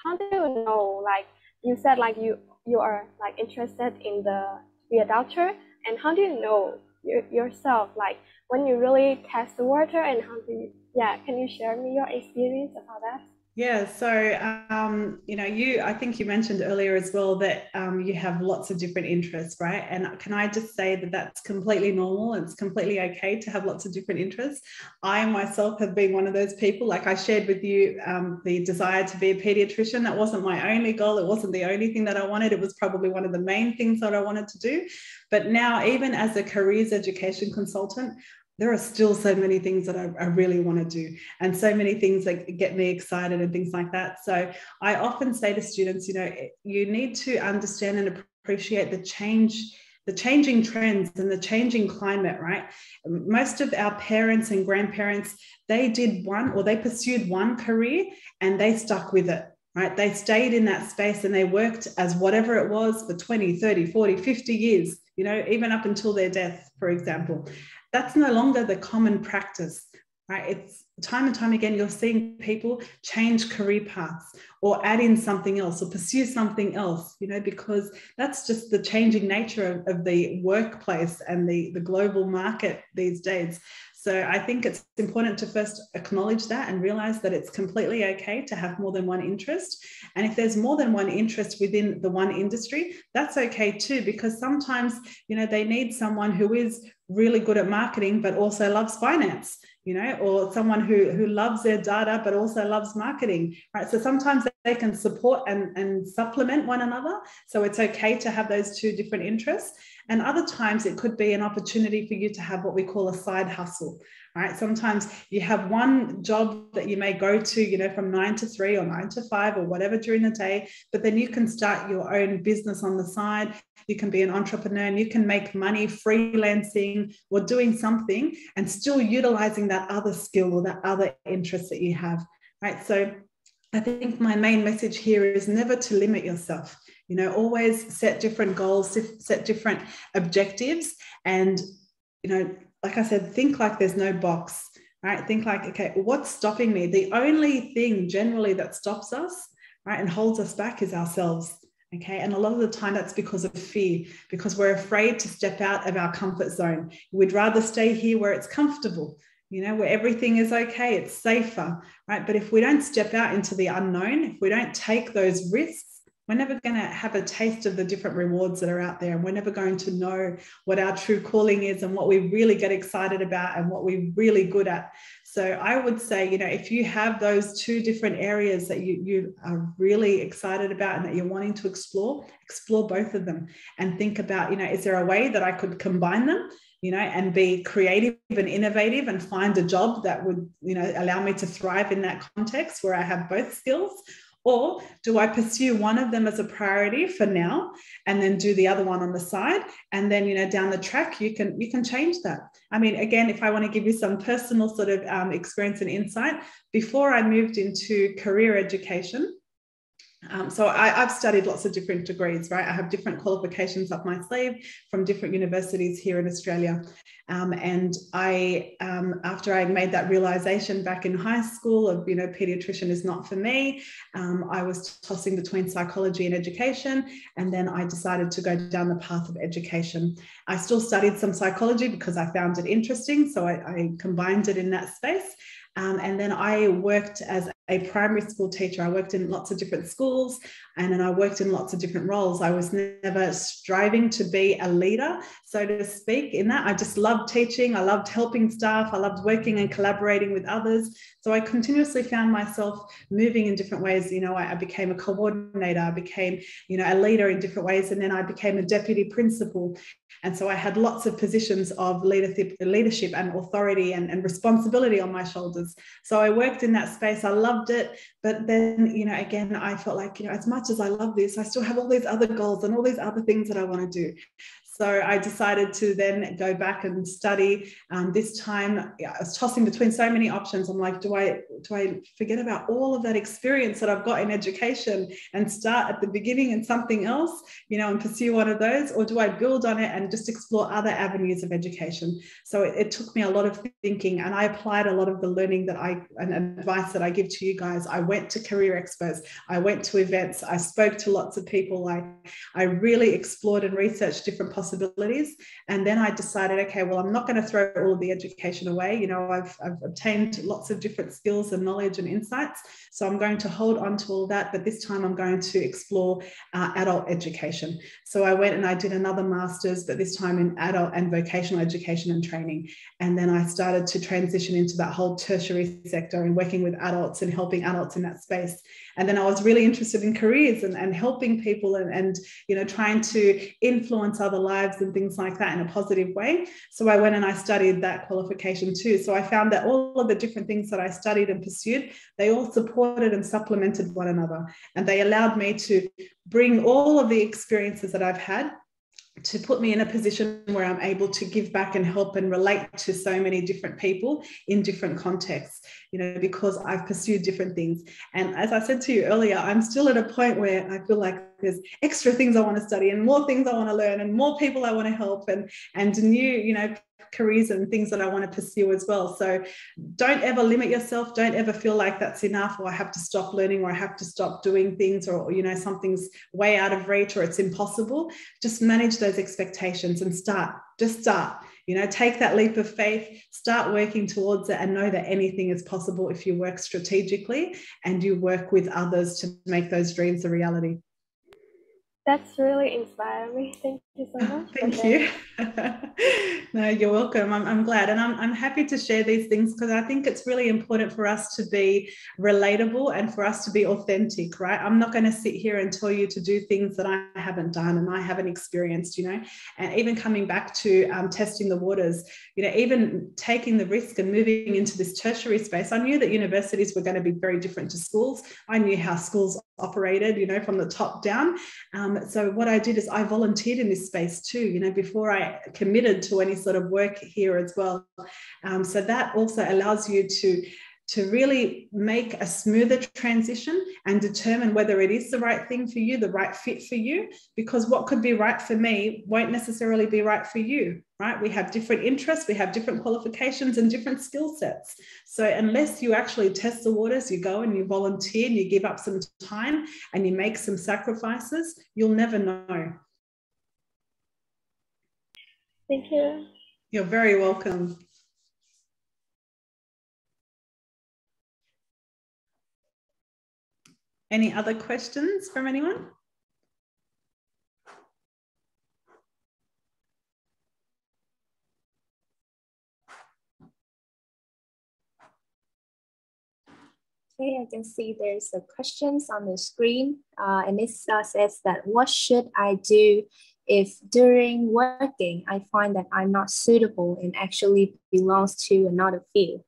how do you know, like you said, like you are like interested in to be a doctor, and how do you know yourself, like when you really test the water, and how do you, can you share me your experience about that? Yeah, so I think you mentioned earlier as well that you have lots of different interests, right? And can I just say that that's completely normal. It's completely okay to have lots of different interests. I myself have been one of those people. Like I shared with you the desire to be a pediatrician. That wasn't my only goal. It wasn't the only thing that I wanted. It was probably one of the main things that I wanted to do. But now, even as a careers education consultant, there are still so many things that I really want to do, and so many things that get me excited and things like that. So I often say to students, you need to understand and appreciate the changing trends and the changing climate, right? Most of our parents and grandparents, they pursued one career and they stuck with it. Right? They stayed in that space and they worked as whatever it was for 20, 30, 40, 50 years, even up until their death, for example. That's no longer the common practice, right? It's time and time again, you're seeing people change career paths or add in something else or pursue something else, because that's just the changing nature of the workplace and the global market these days. So I think it's important to first acknowledge that and realize that it's completely okay to have more than one interest. And if there's more than one interest within the one industry, that's okay too, because sometimes, they need someone who is really good at marketing, but also loves finance, or someone who loves their data, but also loves marketing, right? So sometimes they can support and supplement one another. So it's okay to have those two different interests. And other times it could be an opportunity for you to have what we call a side hustle, right? Sometimes you have one job that you may go to, you know, from 9 to 3 or 9 to 5 or whatever during the day, but then you can start your own business on the side. You can be an entrepreneur and you can make money freelancing or doing something and still utilizing that other skill or that other interest that you have, right? So I think my main message here is never to limit yourself. You know, always set different goals, set different objectives. And, you know, like I said, think like there's no box, right? Think like, okay, what's stopping me? The only thing generally that stops us, right, and holds us back is ourselves. Okay. And a lot of the time that's because of fear, because we're afraid to step out of our comfort zone. We'd rather stay here where it's comfortable, you know, where everything is okay, it's safer, right? But if we don't step out into the unknown, if we don't take those risks, we're never going to have a taste of the different rewards that are out there. And we're never going to know what our true calling is and what we really get excited about and what we're really good at. So I would say, you know, if you have those two different areas that you are really excited about and that you're wanting to explore both of them and think about, you know, is there a way that I could combine them, you know, and be creative and innovative and find a job that would, you know, allow me to thrive in that context where I have both skills? Or do I pursue one of them as a priority for now and then do the other one on the side? And then, you know, down the track, you can change that. I mean, again, if I want to give you some personal sort of experience and insight, before I moved into career education, so I've studied lots of different degrees, right? I have different qualifications up my sleeve from different universities here in Australia. And I, after I made that realization back in high school of, you know, pediatrician is not for me, I was tossing between psychology and education. And then I decided to go down the path of education. I still studied some psychology because I found it interesting. So I combined it in that space. And then I worked as a primary school teacher. I worked in lots of different schools and then I worked in lots of different roles. I was never striving to be a leader, so to speak, in that. I just loved teaching. I loved helping staff. I loved working and collaborating with others. So I continuously found myself moving in different ways. You know, I became a coordinator. I became, you know, a leader in different ways. And then I became a deputy principal. And so I had lots of positions of leadership and authority and responsibility on my shoulders. So I worked in that space. I loved it. But then, you know, again, I felt like, you know, as much as I love this, I still have all these other goals and all these other things that I want to do. So I decided to then go back and study. This time, I was tossing between so many options. I'm like, do I forget about all of that experience that I've got in education and start at the beginning in something else, you know, and pursue one of those? Or do I build on it and just explore other avenues of education? So it took me a lot of thinking, and I applied a lot of the learning and advice that I give to you guys. I went to career expos. I went to events. I spoke to lots of people. I really explored and researched different possibilities. And then I decided, okay, well, I'm not going to throw all of the education away. You know, I've obtained lots of different skills and knowledge and insights. So I'm going to hold on to all that. But this time I'm going to explore adult education. So I went and I did another master's, but this time in adult and vocational education and training. And then I started to transition into that whole tertiary sector and working with adults and helping adults in that space. And then I was really interested in careers and helping people and, you know, trying to influence other lives and things like that in a positive way. So I went and I studied that qualification too. So I found that all of the different things that I studied and pursued, they all supported and supplemented one another. And they allowed me to bring all of the experiences that I've had to put me in a position where I'm able to give back and help and relate to so many different people in different contexts, you know, because I've pursued different things. And as I said to you earlier, I'm still at a point where I feel like there's extra things I want to study and more things I want to learn and more people I want to help and new, you know, careers and things that I want to pursue as well. So don't ever limit yourself. Don't ever feel like that's enough, or I have to stop learning, or I have to stop doing things, or, you know, something's way out of reach or it's impossible. Just manage those expectations and just start, you know, take that leap of faith, start working towards it, and know that anything is possible if you work strategically and you work with others to make those dreams a reality. That's really inspiring me. Thank you so much. Thank you. No, you're welcome. I'm glad. And I'm happy to share these things because I think it's really important for us to be relatable and for us to be authentic, right? I'm not going to sit here and tell you to do things that I haven't done and I haven't experienced, and even coming back to testing the waters, even taking the risk and moving into this tertiary space. I knew that universities were going to be very different to schools. I knew how schools operated, from the top down. So what I did is I volunteered in this space too, before I committed to any sort of work here as well. So that also allows you to really make a smoother transition and determine whether it is the right thing for you, the right fit for you, because what could be right for me won't necessarily be right for you, right? We have different interests, we have different qualifications and different skill sets. So unless you actually test the waters, you go and you volunteer and you give up some time and you make some sacrifices, you'll never know. Thank you. You're very welcome. Any other questions from anyone? Okay, I can see there's the questions on the screen, and it says that what should I do if during working I find that I'm not suitable and actually belongs to another field?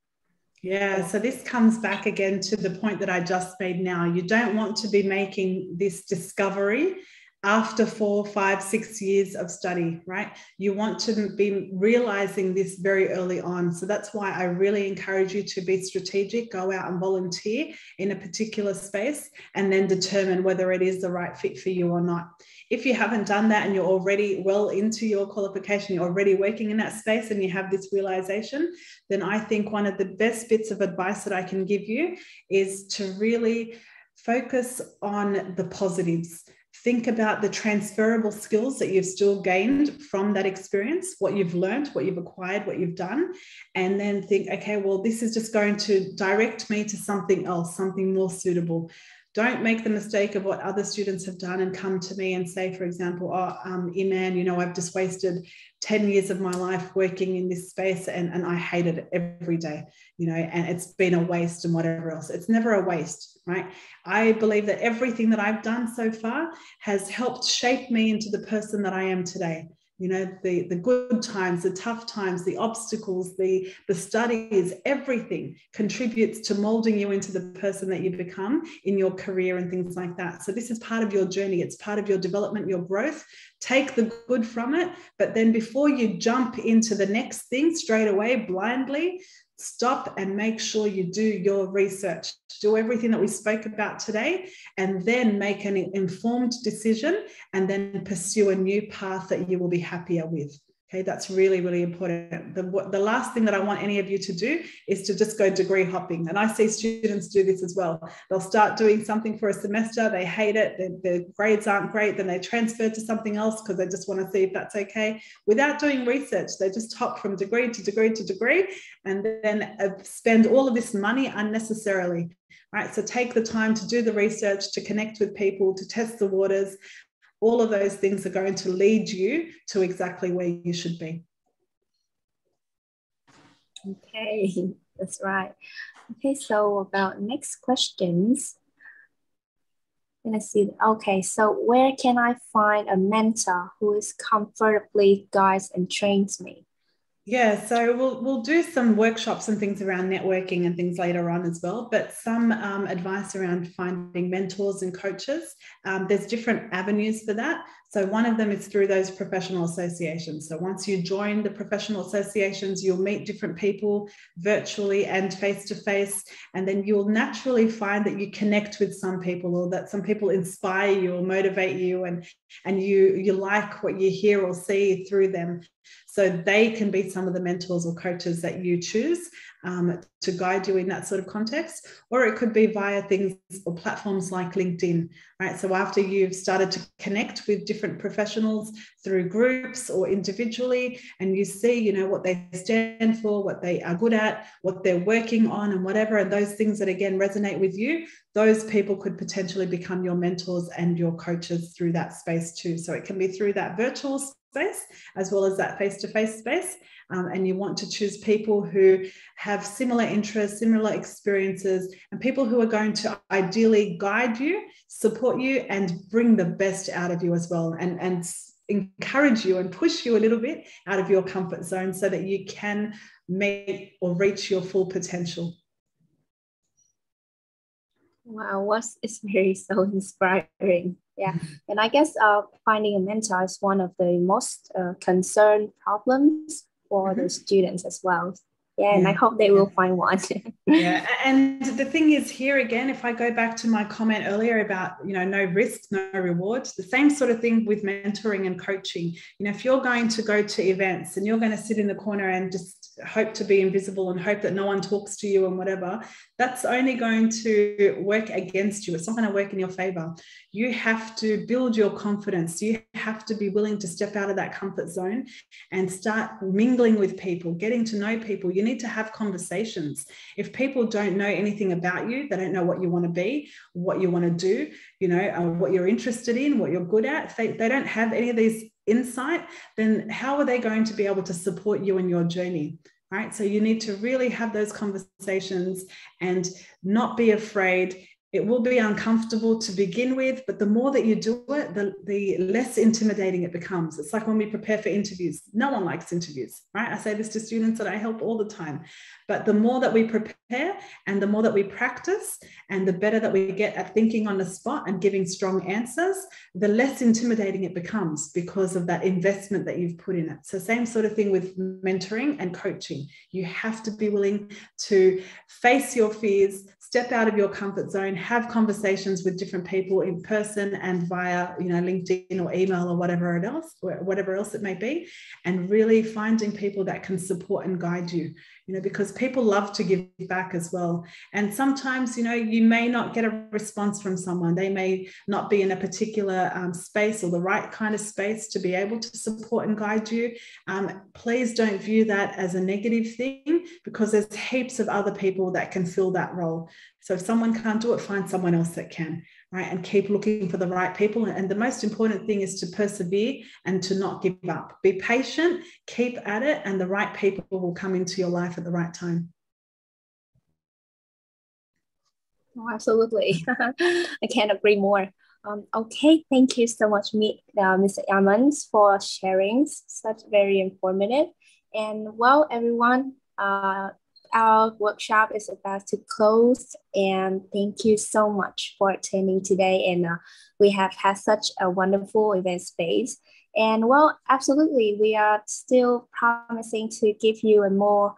Yeah, so this comes back again to the point that I just made now. You don't want to be making this discovery after 4, 5, 6 years of study, right? You want to be realizing this very early on. So that's why I really encourage you to be strategic, go out and volunteer in a particular space, and then determine whether it is the right fit for you or not. If you haven't done that and you're already well into your qualification, you're already working in that space and you have this realization, then I think one of the best bits of advice that I can give you is to really focus on the positives. Think about the transferable skills that you've still gained from that experience, what you've learned, what you've acquired, what you've done, and then think, okay, well, this is just going to direct me to something else, something more suitable. Don't make the mistake of what other students have done and come to me and say, for example, Iman, I've just wasted 10 years of my life working in this space and I hated it every day, and it's been a waste and whatever else. It's never a waste, right? I believe that everything that I've done so far has helped shape me into the person that I am today. The good times, the tough times, the obstacles, the studies, everything contributes to molding you into the person that you become in your career and things like that. So this is part of your journey. It's part of your development, your growth. Take the good from it. But then before you jump into the next thing straight away blindly, stop and make sure you do your research, do everything that we spoke about today, and then make an informed decision and then pursue a new path that you will be happier with. Okay, that's really, really important. The last thing that I want any of you to do is to just go degree hopping. And I see students do this as well. They'll start doing something for a semester, they hate it, their grades aren't great, then they transfer to something else because they just want to see if that's okay. Without doing research, they just hop from degree to degree to degree and then spend all of this money unnecessarily. Right? So take the time to do the research, to connect with people, to test the waters. All of those things are going to lead you to exactly where you should be. Okay, that's right. Okay, so about next questions. Let's see. Okay, so where can I find a mentor who is comfortably guides and trains me? Yeah, so we'll do some workshops and things around networking and things later on as well, but some advice around finding mentors and coaches. There's different avenues for that. So one of them is through those professional associations. So once you join the professional associations, you'll meet different people virtually and face-to-face, and then you'll naturally find that you connect with some people, or that some people inspire you or motivate you, and you like what you hear or see through them. So they can be some of the mentors or coaches that you choose to guide you in that sort of context. Or it could be via things or platforms like LinkedIn, right? So after you've started to connect with different professionals through groups or individually, and you see, you know, what they stand for, what they are good at, what they're working on and whatever, and those things that again resonate with you, those people could potentially become your mentors and your coaches through that space too. So it can be through that virtual space as well as that face-to-face space. And you want to choose people who have similar interests, similar experiences, and people who are going to ideally guide you, support you, and bring the best out of you as well, and encourage you and push you a little bit out of your comfort zone so that you can make or reach your full potential. Wow, it's very so inspiring. Yeah, and I guess finding a mentor is one of the most concerned problems for the students as well. Yeah, and I hope they will find one. Yeah, and the thing is here again, if I go back to my comment earlier about, you know, no risk, no reward, the same sort of thing with mentoring and coaching. You know, if you're going to go to events and you're going to sit in the corner and just hope to be invisible and hope that no one talks to you and whatever, that's only going to work against you. It's not going to work in your favor. You have to build your confidence. You have to be willing to step out of that comfort zone and start mingling with people, getting to know people. You need to have conversations. If people don't know anything about you, they don't know what you want to be, what you want to do, you know, what you're interested in, what you're good at, if they don't have any of these insight, then how are they going to be able to support you in your journey? Right? So you need to really have those conversations and not be afraid. It will be uncomfortable to begin with, but the more that you do it, the less intimidating it becomes. It's like when we prepare for interviews. No one likes interviews, right? I say this to students that I help all the time. But the more that we prepare and the more that we practice and the better that we get at thinking on the spot and giving strong answers, the less intimidating it becomes because of that investment that you've put in it. So same sort of thing with mentoring and coaching. You have to be willing to face your fears, step out of your comfort zone, have conversations with different people in person and via, you know, LinkedIn or email or whatever else it may be, and really finding people that can support and guide you, you know, because people love to give back as well. And sometimes, you know, you may not get a response from someone. They may not be in a particular space or the right kind of space to be able to support and guide you. Please don't view that as a negative thing, because there's heaps of other people that can fill that role. So if someone can't do it, find someone else that can, right? And keep looking for the right people. And the most important thing is to persevere and to not give up. Be patient, keep at it, and the right people will come into your life at the right time. Oh, absolutely. I can't agree more. Okay, thank you so much, Mr. Amans, for sharing such very informative. And well, everyone, our workshop is about to close, and thank you so much for attending today. And we have had such a wonderful event space. And well, absolutely, we are still promising to give you more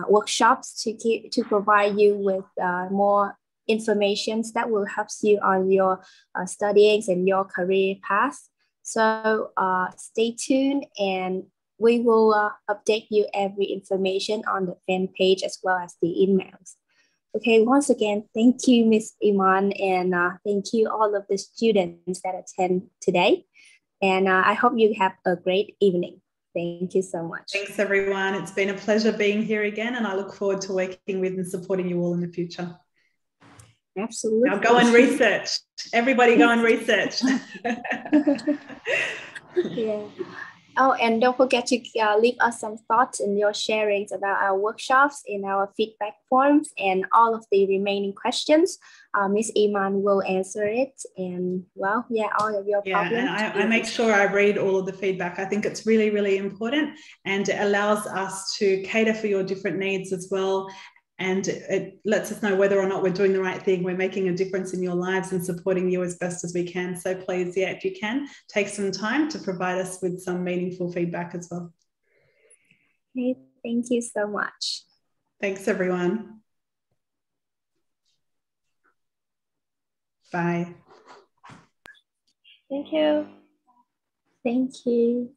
workshops to provide you with more information that will help you on your studying and your career path. So stay tuned, and we will update you every information on the fan page as well as the emails. Okay, once again, thank you, Ms. Iman, and thank you all of the students that attend today. And I hope you have a great evening. Thank you so much. Thanks, everyone. It's been a pleasure being here again, and I look forward to working with and supporting you all in the future. Absolutely. Now go and research. Everybody go and research. Yeah. Oh, and don't forget to leave us some thoughts in your sharings about our workshops in our feedback forms, and all of the remaining questions. Ms. Iman will answer it, and well, yeah, all of your problems. Yeah, and I make sure I read all of the feedback. I think it's really, really important, and it allows us to cater for your different needs as well. And it lets us know whether or not we're doing the right thing. We're making a difference in your lives and supporting you as best as we can. So please, yeah, if you can, take some time to provide us with some meaningful feedback as well. Okay, thank you so much. Thanks, everyone. Bye. Thank you. Thank you.